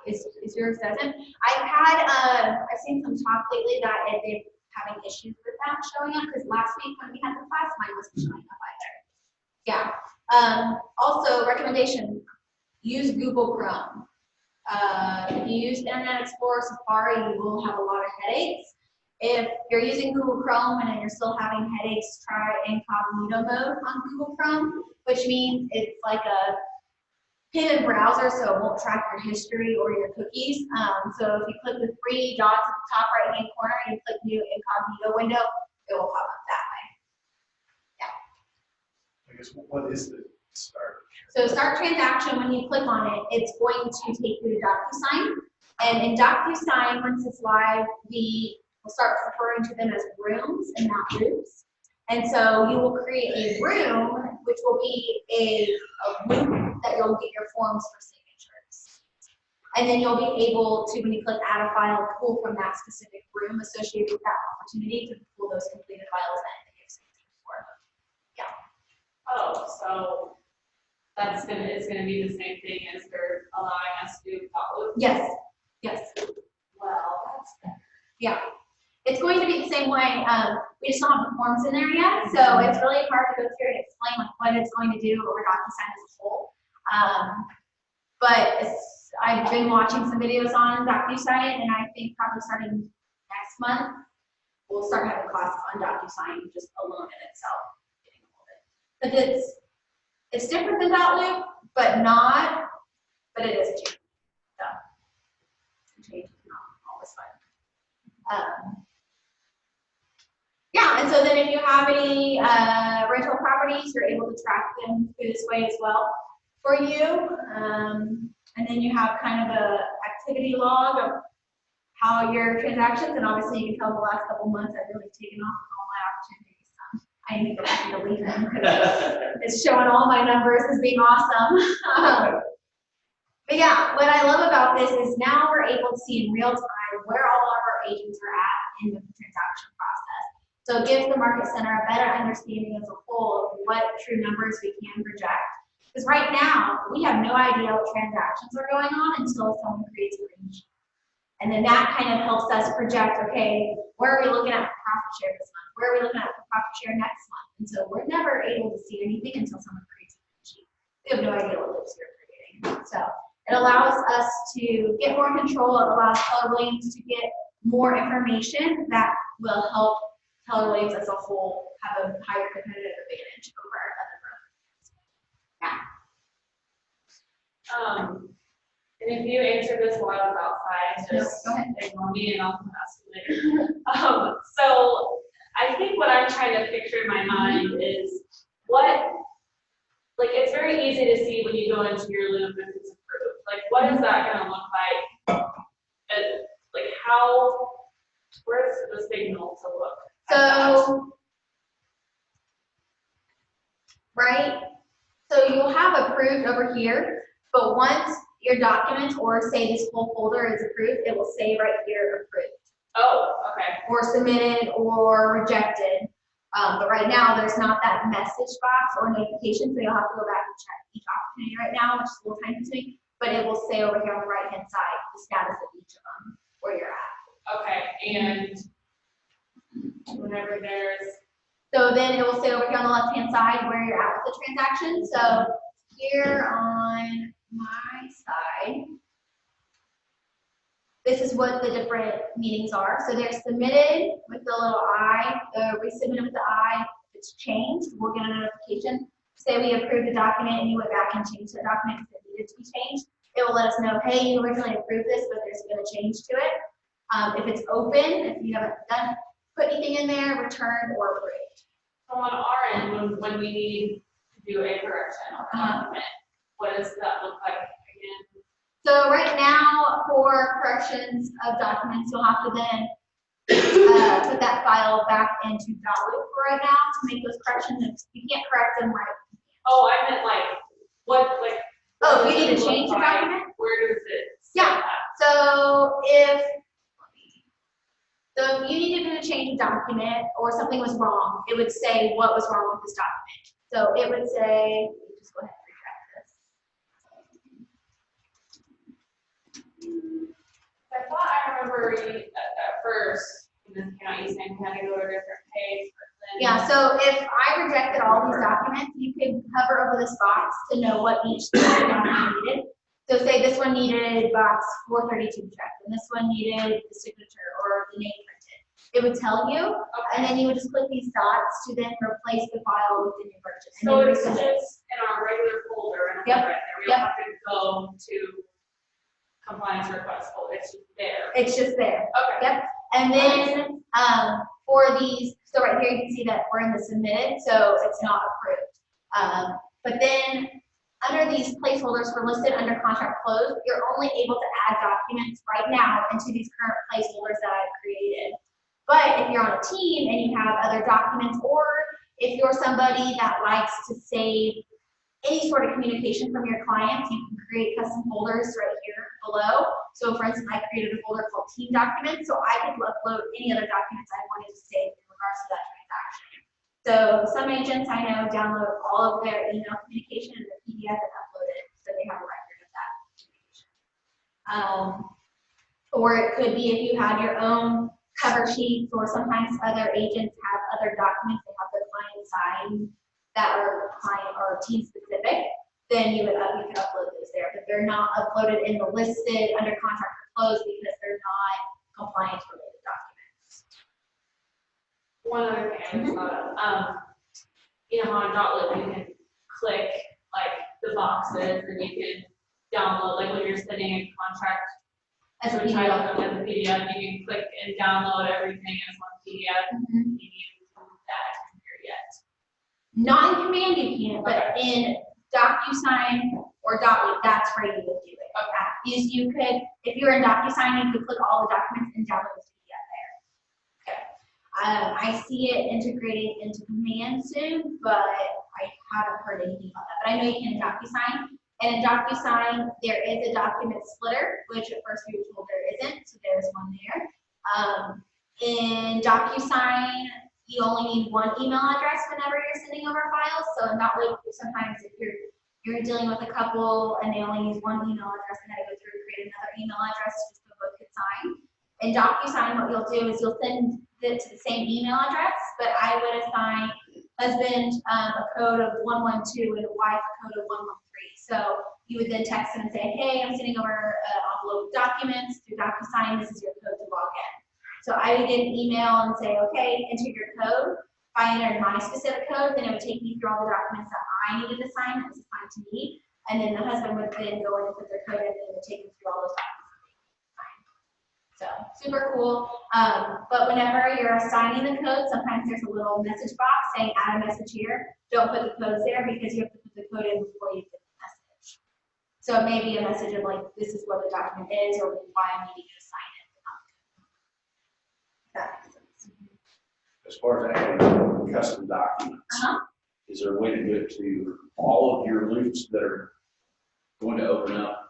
is yours doesn't? I've seen some talk lately that they're having issues with that showing up, because last week when we had the class, mine wasn't showing up either. Yeah. Also, recommendation, use Google Chrome. If you use Internet Explorer, Safari, you will have a lot of headaches. If you're using Google Chrome and you're still having headaches, try incognito mode on Google Chrome, which means it's like a hidden browser, so it won't track your history or your cookies. So if you click the three dots at the top right-hand corner and you click new incognito window, it will pop up that way. I guess, what is the start? So start transaction, when you click on it, it's going to take you to DocuSign. And in DocuSign, once it's live, we'll start referring to them as rooms and not loops. And so you will create a room, which will be a loop that you'll get your forms for signatures. And then you'll be able to, when you click add a file, pull from that specific room associated with that opportunity to pull those completed files in and give signatures for them. Yeah. Oh, so it's gonna be the same thing as they're allowing us to do follow. Yes. Yes. Well, that's better. Yeah. It's going to be the same way. We just don't have the forms in there yet, so it's really hard to go through and explain like what it's going to do over DocuSign as a whole. But I've been watching some videos on DocuSign, and I think probably starting next month, we'll start having classes on DocuSign just alone in itself. But it's different than .loop, but it is change. So change is not always fun. Yeah, and so then if you have any rental properties, you're able to track them through this way as well for you. And then you have kind of a activity log of how your transactions, and obviously you can tell the last couple months I've really taken off with all my opportunities. I need to go back and delete them because it's showing all my numbers as being awesome. But yeah, what I love about this is now we're able to see in real time where all of our agents are at in the transaction process. So it gives the Market Center a better understanding as a whole of what true numbers we can project. Because right now, we have no idea what transactions are going on until someone creates a green sheet. And then that kind of helps us project, okay, where are we looking at for profit share this month? Where are we looking at for profit share next month? And so we're never able to see anything until someone creates a sheet. We have no idea what loops you're creating. So it allows us to get more control. It allows Keller Williams to get more information that will help Keller Williams as a whole have a higher competitive advantage over other brokers. And if you answer this while I was outside, No, just go ahead. ignore me and I'll ask you later. So I think what I'm trying to picture in my mind is what, like, it's very easy to see when you go into your loop if it's approved. Like, what is that gonna look like? And, like, how, where's the signal to look at that? So, right, so you'll have approved over here, but once your documents or say this whole folder is approved, it will say right here approved, Oh, okay. or submitted, or rejected. But right now, there's not that message box or notification, so you'll have to go back and check each opportunity right now, which is a little time consuming, but it will say over here on the right-hand side, the status of each of them, where you're at. Okay, and whenever there's, So then it will say over here on the left-hand side where you're at with the transaction. So here on my side, this is what the different meetings are. So they're submitted with the little I, resubmitted with the I. If it's changed, we'll get a notification. Say we approved a document and you went back and changed the document because it needed to be changed. It will let us know, hey, you originally approved this, but there's been a change to it. If it's open, if you haven't put anything in there, returned or approved. so on our end, when we need to do a correction on a document, what does that look like again? So right now, for corrections of documents, you'll have to then put that file back into Dotloop for right now to make those corrections. You can't correct them right. Oh, I meant like, what, like. Oh, what you does need it to look change the like? document? Where does it say Yeah. that? So if you needed to change a document or something was wrong, it would say what was wrong with this document. So it would say, let me just go ahead and retract this. I thought I remember you, at first, when this came out, you saying we had to go to a different page, but then. Yeah, so if I rejected all these documents, you could hover over this box to know what each document needed. So say this one needed box 432 checked, and this one needed the signature or the name printed. It would tell you, and then you would just click these dots to then replace the file with the new version. And So then it's resubmit. just in our regular folder, and Yep. right there, we don't have to go to compliance request folder, it's just there. It's just there. Okay. Yep. And then for these, so right here you can see that we're in the submitted, so it's not approved. But then under these placeholders for listed under contract closed, you're only able to add documents right now into these current placeholders that I've created. But if you're on a team and you have other documents, or if you're somebody that likes to save any sort of communication from your clients, you can create custom folders right here below. So for instance, I created a folder called team documents, so I could upload any other documents I wanted to save in regards to that transaction. So some agents I know download all of their email communication in the PDF and upload it, so they have a record of that communication. Or it could be if you had your own cover sheets, or sometimes other agents have other documents they have the client sign that are client or team specific, then you could upload those there, but they're not uploaded in the listed under contract or closed because they're not compliance related documents. One other thing I just thought of, you know how on Dotloop you can click like the boxes and you can download, like when you're sending a contract As a to a title PDF. company as a PDF, you can click and download everything as one PDF. Mhm. You need to do that here yet. Not in Command you can't, but in DocuSign or Dotloop, that's where you would do it. Okay. You could, if you're in DocuSign, you could click all the documents and download the PDF there. Okay. I see it integrating into Command soon, but I haven't heard anything about that. But I know you can in DocuSign. And in DocuSign, there is a document splitter, which at first we were told there isn't, so there's one there. In DocuSign, you only need one email address whenever you're sending over files. So in Dotloop, sometimes if you're dealing with a couple and they only use one email address, and gotta go through and create another email address just so both get signed. in DocuSign, what you'll do is you'll send it to the same email address, but I would assign husband a code of 112 and wife a code of 113. So you would then text them and say, hey, I'm sending over an envelope of documents through DocuSign. This is your code to log in. So I would get an email and say, okay, enter your code. If I entered my specific code, then it would take me through all the documents that I needed to sign that was assigned to me. And then the husband would then go in and put their code in, and it would take him through all those documents. So super cool. But whenever you're assigning the code, sometimes there's a little message box saying add a message here. Don't put the codes there because you have to put the code in before you get the message. So it may be a message of like, this is what the document is or why I'm needing you to sign it. That makes sense. As far as adding custom documents, Uh-huh. is there a way to do it to all of your loops that are going to open up?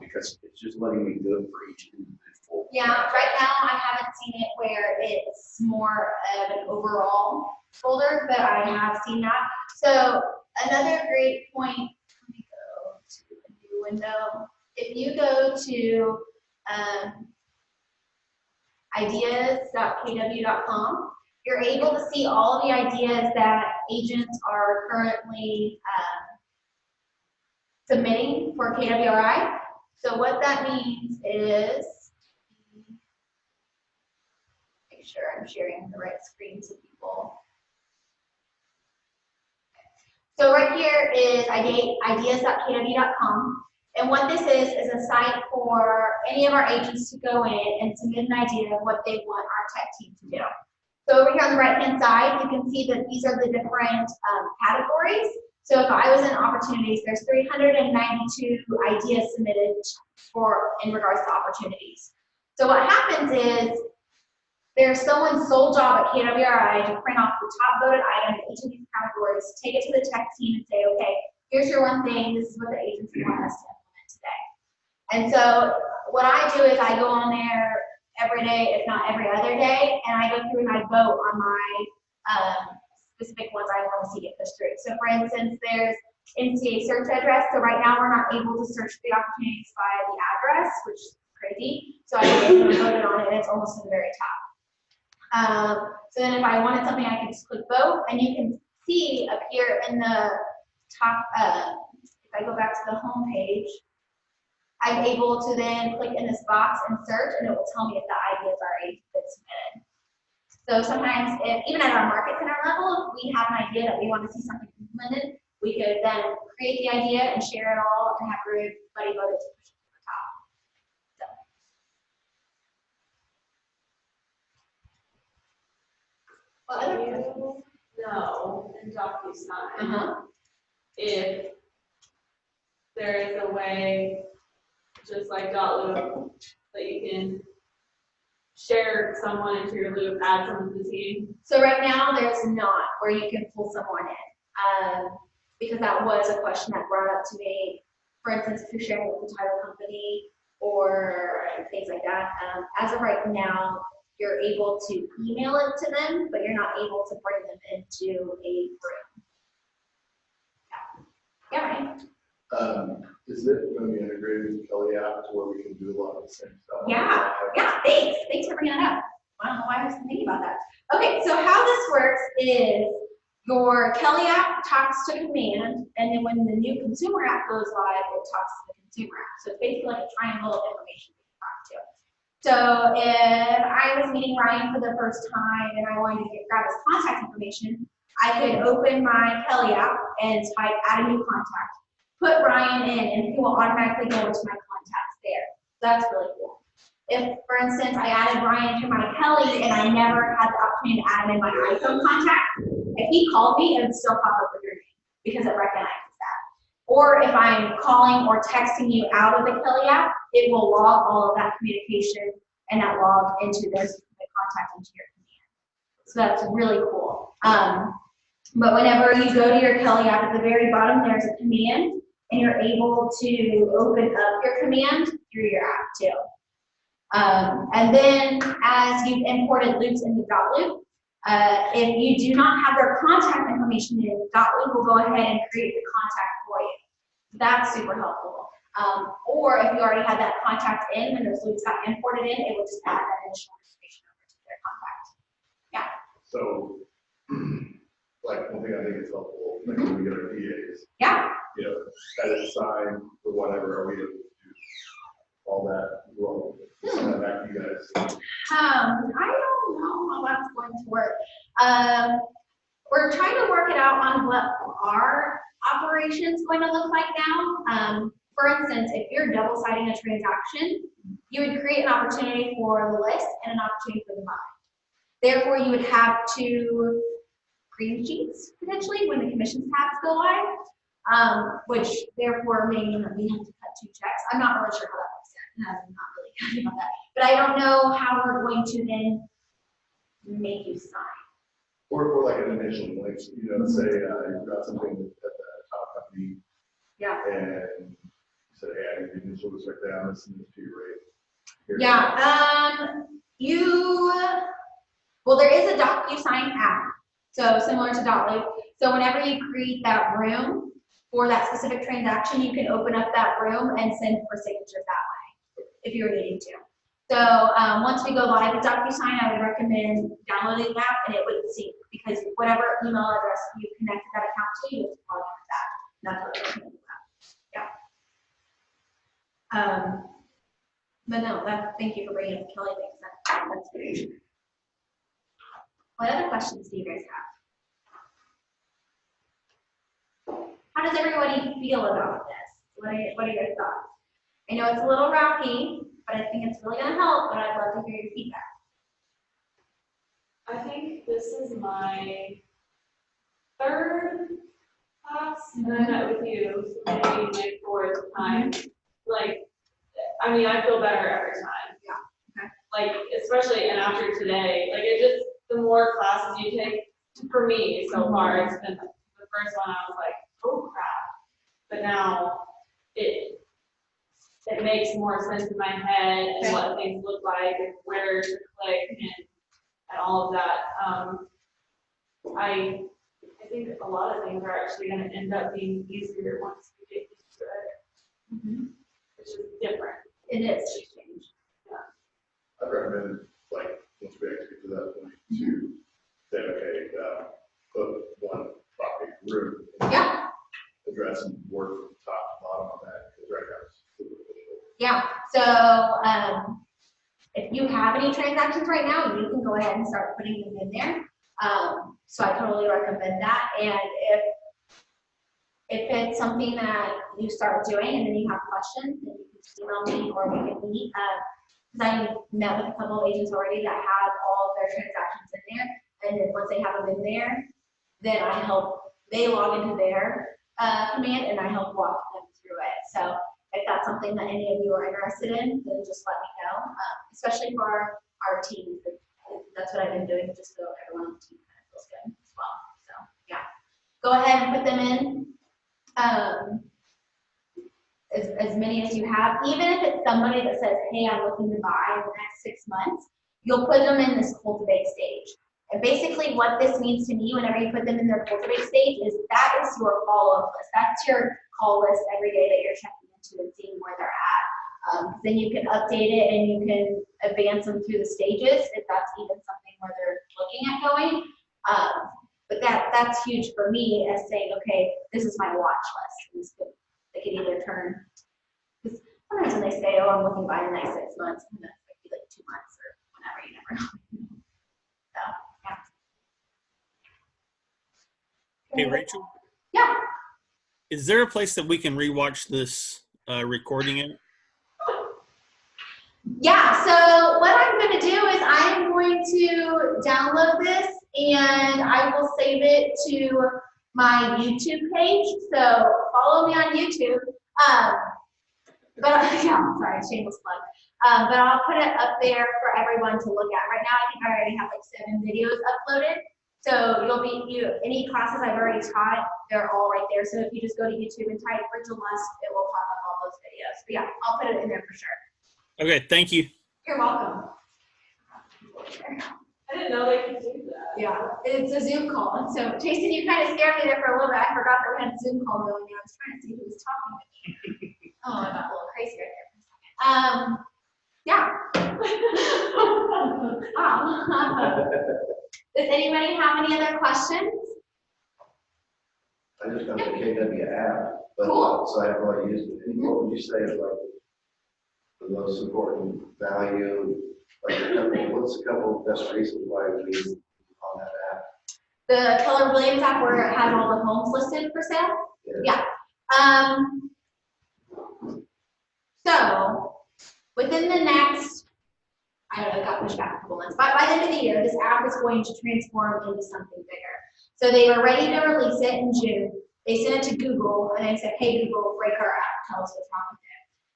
Because it's just letting me do it for each individual. Yeah, right now I haven't seen it where it's more of an overall folder, but I have seen that. So another great point, let me go to a new window. If you go to ideas.kw.com, you're able to see all of the ideas that agents are currently submitting for KWRI. So what that means is, make sure I'm sharing the right screen so people. So right here is ideas.kw.com. And what this is a site for any of our agents to go in and submit an idea of what they want our tech team to do. So over here on the right-hand side, you can see that these are the different categories. So if I was in opportunities, there's 392 ideas submitted in regards to opportunities. So what happens is there's someone's sole job at KWRI to print off the top voted item in each of these categories, take it to the tech team and say, okay, here's your one thing, this is what the agency wants us to implement today. And so what I do is I go on there every day, if not every other day, and I go through and I vote on my specific ones I want to see get pushed through. So for instance, there's MCA search address. So right now we're not able to search the opportunities via the address, which is crazy. So I voted on it and it's almost at the very top. So then if I wanted something, I could just click vote, and you can see up here in the top, if I go back to the home page, I'm able to then click in this box and search, and it will tell me if the ideas are already been submitted. So sometimes, even at our market center level, if we have an idea that we want to see something implemented, we could then create the idea and share it all and have everybody vote it to push it to the top. So. Well, other questions? No, in DocuSign, if there is a way, just like Dotloop, that you can share someone into your loop, add someone to the team. So right now, there's not where you can pull someone in, because that was a question that brought up to me. For instance, if you're sharing with the title company or things like that. As of right now, you're able to email it to them, but you're not able to bring them into a room. Yeah, right. Is it going to be integrated with Kelly app to where we can do a lot of the same stuff? Yeah, thanks. Thanks for bringing that up. I don't know why I was thinking about that. Okay, so how this works is your Kelly app talks to command, and then when the new consumer app goes live, it talks to the consumer app. So it's basically like a triangle of information we can talk to. So if I was meeting Ryan for the first time and I wanted to grab his contact information, I could open my Kelly app and type add a new contact, put Ryan in, and he will automatically go into my contacts there. That's really cool. If, for instance, I added Ryan to my Kelly and I never had the opportunity to add him in my iPhone contact, if he called me, it would still pop up with your name because it recognizes that. Or if I'm calling or texting you out of the Kelly app, it will log all of that communication and that log into the contact into your command. So that's really cool. But whenever you go to your Kelly app, at the very bottom, there's a command, and you're able to open up your command through your app too. And then as you've imported loops into Dotloop, if you do not have their contact information in, Dotloop will go ahead and create the contact for you. That's super helpful. Or if you already had that contact in, when those loops got imported in, it would just add that additional information over to their contact. So, like, one thing I think is helpful, like when we get our DAs, Yeah, you know, edit, sign, or whatever, are we able to do all that? Well, send that back to you guys. I don't know how that's going to work. We're trying to work it out on what our operation's going to look like now. For instance, if you're double siding a transaction, you would create an opportunity for the list and an opportunity for the buy. Therefore, you would have two green sheets potentially when the commissions tabs go live, which therefore may mean that we have to cut two checks. I'm not really sure how that looks yet. I'm not really happy about that. But I don't know how we're going to then make you sign. Or like an initial, like, you know, say, you've got something at the top company. Yeah. And you say, hey, I need to initial this right down, this is to your rate. Here's Yeah, well, there is a DocuSign app, so similar to Dotloop. So whenever you create that room for that specific transaction, you can open up that room and send for signatures that way, if you're needing to. So once we go live with DocuSign, I would recommend downloading the app, and it would sync, because whatever email address you connected that account to, you have to log into that. That's what I recommend. Yeah. But no, thank you for bringing up Kelly. That's great. What other questions do you guys have? How does everybody feel about this? What are your thoughts? I know it's a little rocky, but I think it's really going to help, but I'd love to hear your feedback. I think this is my third class, and I met with you, so maybe my fourth time. Like, I mean, I feel better every time. Yeah. Okay. Like, especially, and after today, like, it just, the more classes you take, for me so far, it's been the first one I was like, oh crap. But now it makes more sense in my head and what things look like and where to click and all of that. I think a lot of things are actually going to end up being easier once we get used to it. Mm-hmm. It's just different. It is. I'd recommend, like, once we actually get to that point, to say, okay, put one property room. Yeah. Address and work from top to bottom on that, because right now it's superficial. Yeah. So if you have any transactions right now, you can go ahead and start putting them in there. So I totally recommend that. And if it's something that you start doing and then you have questions, then you can just email me or we can meet. Because I met with a couple of agents already that have all of their transactions in there. And then once they have them in there, then I help, they log into their command and I help walk them through it. So if that's something that any of you are interested in, then just let me know, especially for our team. That's what I've been doing, just so everyone on the team kind of feels good as well. So yeah, go ahead and put them in. As many as you have, even if it's somebody that says, hey, I'm looking to buy in the next 6 months, you'll put them in this cultivate stage. And basically what this means to me whenever you put them in their cultivate stage is that is your follow-up list. That's your call list every day that you're checking into and seeing where they're at. Then you can update it and you can advance them through the stages if that's even something where they're looking at going. But that's huge for me as saying, okay, this is my watch list. They could either turn, because sometimes when they say, oh, I'm looking to buy in the next 6 months, and that's like 2 months or whenever, you never know. So, yeah. Hey, Rachel, Yeah. is there a place that we can rewatch this recording in? Yeah, so what I'm going to do is I'm going to download this and I will save it to my YouTube page. So follow me on YouTube. But yeah, sorry, shameless plug. But I'll put it up there for everyone to look at. Right now, I think I already have like 7 videos uploaded. So any classes I've already taught, they're all right there. So if you just go to YouTube and type Rachel Lusk, it will pop up all those videos. But yeah, I'll put it in there for sure. Okay, thank you. You're welcome. I didn't know they could do that. Yeah, it's a Zoom call. And so, Jason, you kind of scared me there for a little bit. I forgot that we had a Zoom call going on. I was trying to see who was talking to me. Oh, I got a little crazy right there for a second. Yeah. Wow. Does anybody have any other questions? I just got the KW app, but Cool. so I haven't really used it. What would you say is like the most important value? Like, what's a couple of best reasons why we use on that app? The Keller Williams app where it has all the homes listed for sale? Yeah. So within the next, I don't know, it got pushed back a couple months, but by the end of the year, this app is going to transform into something bigger. So they were ready to release it in June. They sent it to Google and they said, hey, Google, break our app, tell us what's wrong with it.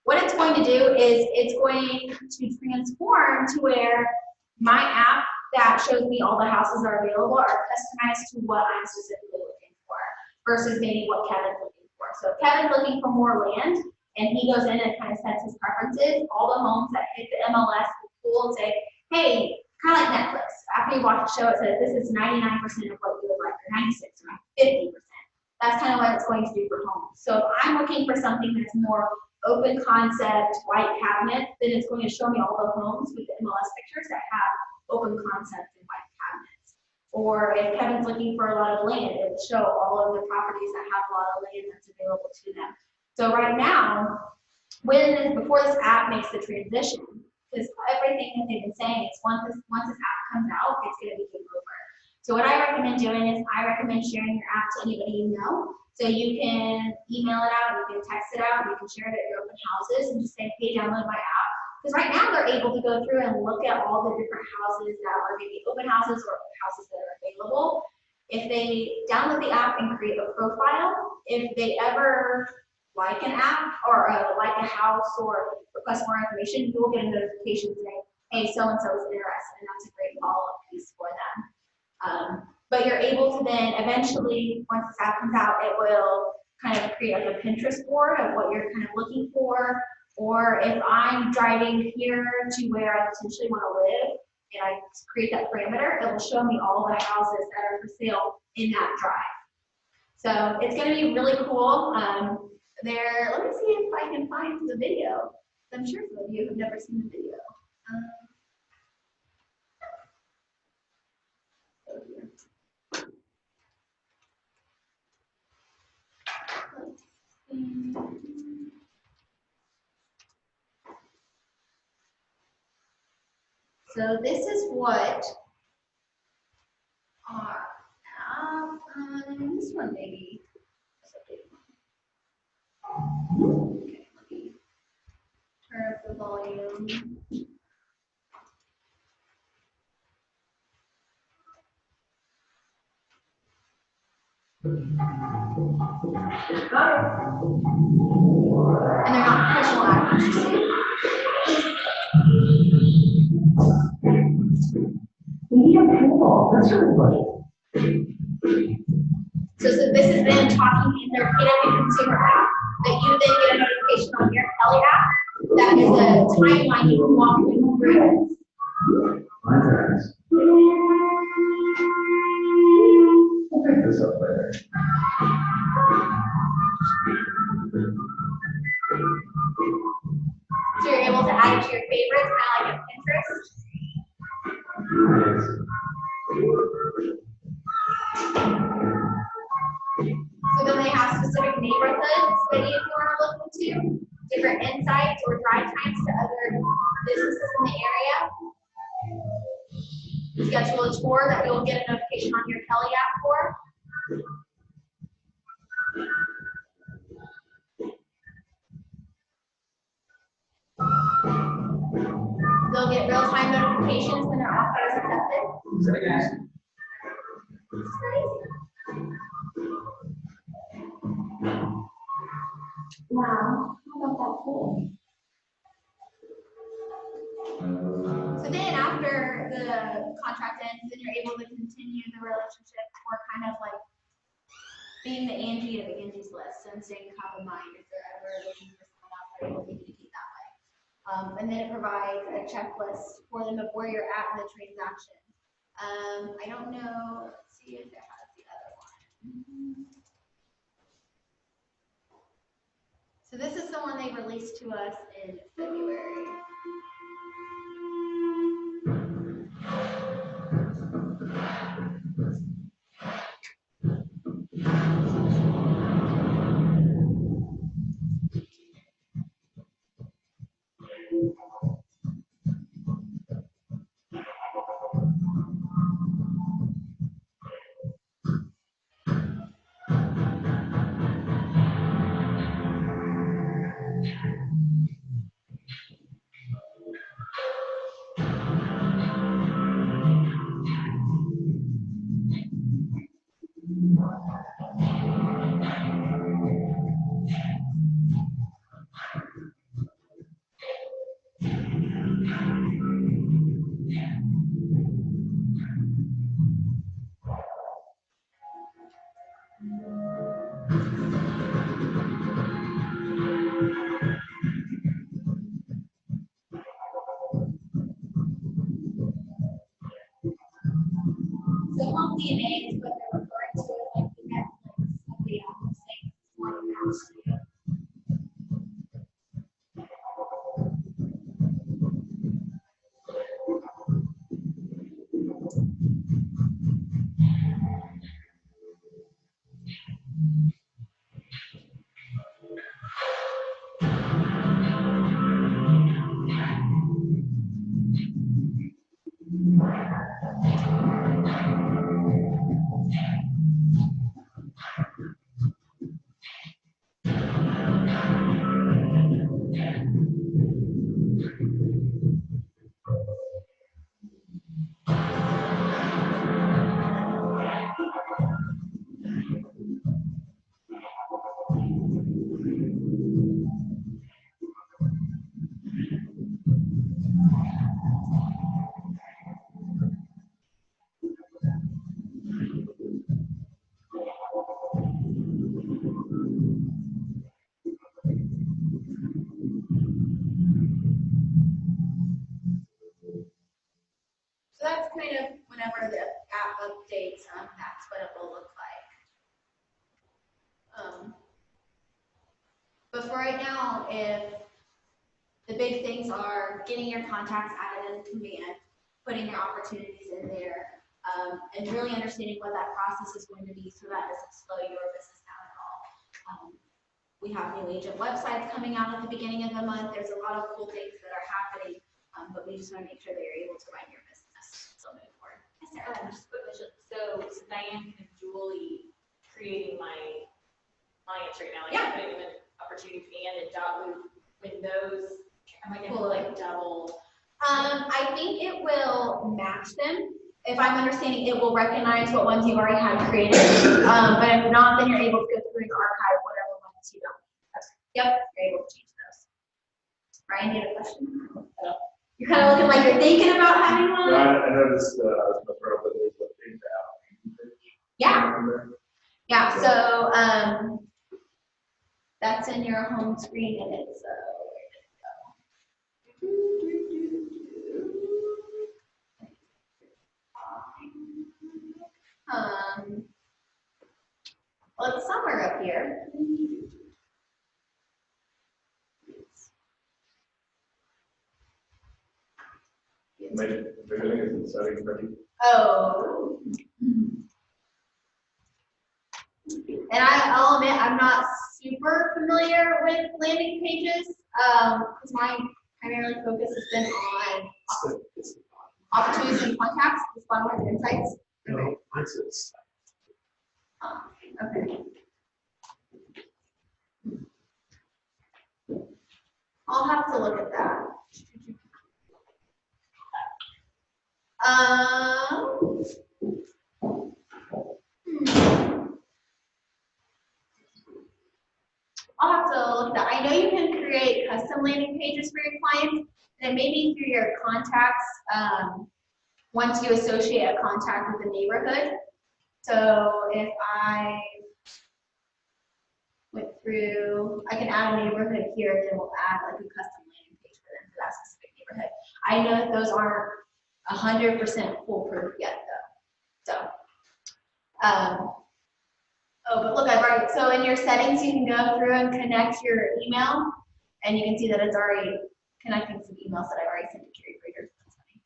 What it's going to do is it's going to transform to where my app that shows me all the houses that are available are customized to what I'm specifically looking for versus maybe what Kevin's looking for. So if Kevin's looking for more land and he goes in and kind of sets his preferences, all the homes that hit the MLS will pull and say, hey, kind of like Netflix. After you watch the show, it says this is 99% of what you would like, or 96 or 50%. That's kind of what it's going to do for homes. So if I'm looking for something that's more open concept, white cabinet, then it's going to show me all the homes with the MLS pictures that have open concept and white cabinets. Or if Kevin's looking for a lot of land, it will show all of the properties that have a lot of land that's available to them. So right now, before this app makes the transition, because everything that they've been saying is once this app comes out, it's going to be game over. So what I recommend doing is I recommend sharing your app to anybody you know. So you can email it out, you can text it out, you can share it at your open houses and just say, hey, download my app. Because right now they're able to go through and look at all the different houses that are maybe open houses or houses that are available. If they download the app and create a profile, if they ever like an app or like a house or request more information, you will get a notification saying, hey, so-and-so is interested, and that's a great follow-up piece for them. But you're able to then eventually, once this app comes out, it will kind of create like a Pinterest board of what you're kind of looking for. Or if I'm driving here to where I potentially want to live, and I create that parameter, it will show me all the houses that are for sale in that drive. So it's going to be really cool. Let me see if I can find the video. I'm sure some of you have never seen the video. So this is what our this one maybe. Okay, let me turn up the volume. And they're not professional actors. We need approval, that's really budget. So this is them talking in their KW consumer app that you then get a notification on your Kelly app. That is a timeline you can walk through. We'll pick this up later. So you're able to add it to your favorites, kind of like a Pinterest. Nice. So then they have specific neighborhoods that you want to look into, different insights or drive times to other businesses in the area. Schedule a tour that you'll get a notification on your Kelly app for. They'll get real-time notifications when their offer is accepted. It's crazy. Wow, how about that pool? So then after the contract ends, then you're able to continue the relationship or kind of like being the Angie of Angie's List and staying top of mind if they're ever looking for someone else, they're able to communicate that way. And then it provides a checklist for them of where you're at in the transaction. I don't know, let's see if it has the other one. So this is the one they released to us in February. So home DNA is what they're referring to as like the Netflix of the Apple thing. It's more of a studio. So that's kind of whenever the app updates, that's what it will look like. But for right now, if the big things are getting your contacts added in command, putting your opportunities in there, and really understanding what that process is going to be so that doesn't slow your business down at all. We have new agent websites coming out at the beginning of the month. There's a lot of cool things that are happening, but we just want to make sure that you're able to run your business. So moving forward. Yes, sir. Just a quick question. So Diane and Julie creating my clients right now, like Yeah. putting them in opportunities and in dot loop, when those, am I gonna Cool. like double? I think it will match them. If I'm understanding, it will recognize what ones you've already had created. But if not, then you're able to go through and archive whatever ones you don't. Yep, you're able to change those. Ryan, you have a question? You're kind of looking like you're thinking about having No, one. I noticed, I was going to throw up that there's a big app. Yeah. Yeah, so that's in your home screen and it's where did it go? Well, it's somewhere up here. Maybe I think it's in settings, maybe. Oh. And I'll admit, I'm not super familiar with landing pages, because my primarily focus has been on opportunities and contacts, the spotlight and insights. No, mine says. Okay. I'll have to look at that. I'll have to look at that. I know you can create custom landing pages for your clients, and it may be through your contacts, once you associate a contact with a neighborhood. So if I went through, I can add a neighborhood here, and then we'll add like a custom landing page for them for that specific neighborhood. I know that those aren't 100% foolproof yet, though. So, oh, but look, I've already so in your settings, you can go through and connect your email, and you can see that it's already connecting some emails that I've already sent to Carrie Prater. That's funny.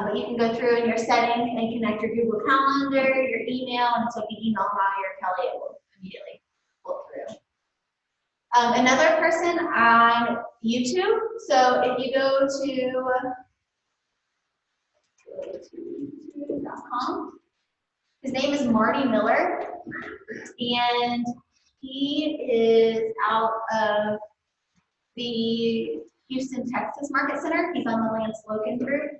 But you can go through in your settings and connect your Google Calendar, your email, and so if you email Molly or Kelly, it will immediately pull through. Another person on YouTube, so if you go to youtube.com, his name is Marty Miller, and he is out of the Houston, Texas Market Center. He's on the Lance Logan group.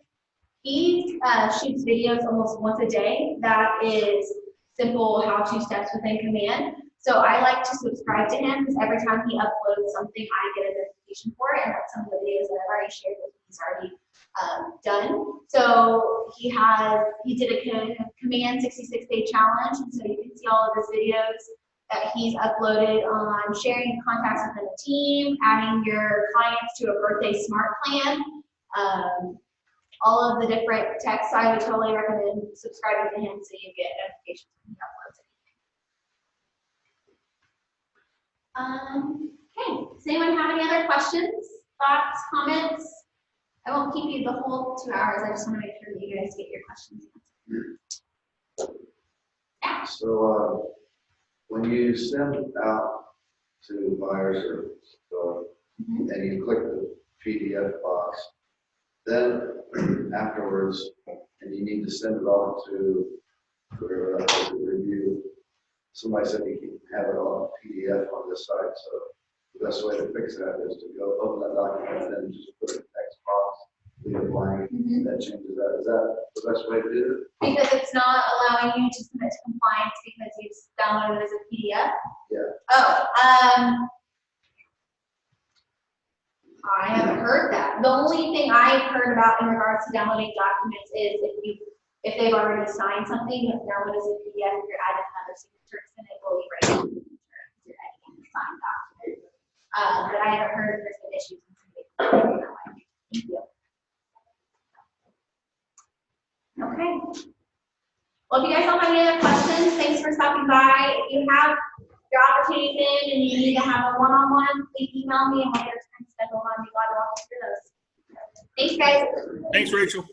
He shoots videos almost once a day. That is simple how-to steps within Command. So I like to subscribe to him because every time he uploads something, I get a notification for it, and that's some of the videos that I've already shared with him. He's already done. So he did a Command 66-day challenge, and so you can see all of his videos that he's uploaded on sharing contacts within a team, adding your clients to a birthday smart plan, all of the different texts. So I would totally recommend subscribing to him so you get notifications when he uploads anything. Okay, does anyone have any other questions, thoughts, comments? I won't keep you the whole 2 hours. I just want to make sure that you guys get your questions answered. Yeah. So, when you send out to buyers or, and you click the PDF box, then afterwards, and you need to send it on to whoever that has to review. Somebody said you can have it on PDF on this site, so the best way to fix that is to go open that document and then just put it in the text box, leave it blank, that changes that. Is that the best way to do it? Because it's not allowing you to submit to compliance because you've downloaded it as a PDF? Yeah. Oh, I haven't heard that. The only thing I've heard about in regards to downloading documents is if they've already signed something, you have to download as a PDF, if you're adding another signature, then it will be right in the signature if you're editing the signed document. But I haven't heard if there's been issues in submitting that way. Thank you. Okay. Well, if you guys don't have any other questions, thanks for stopping by. If you have your opportunities in and you need to have a one-on-one, please email me and we'll get a time scheduled on. I'd be glad to walk you through those. Thanks, guys. Thanks, Rachel.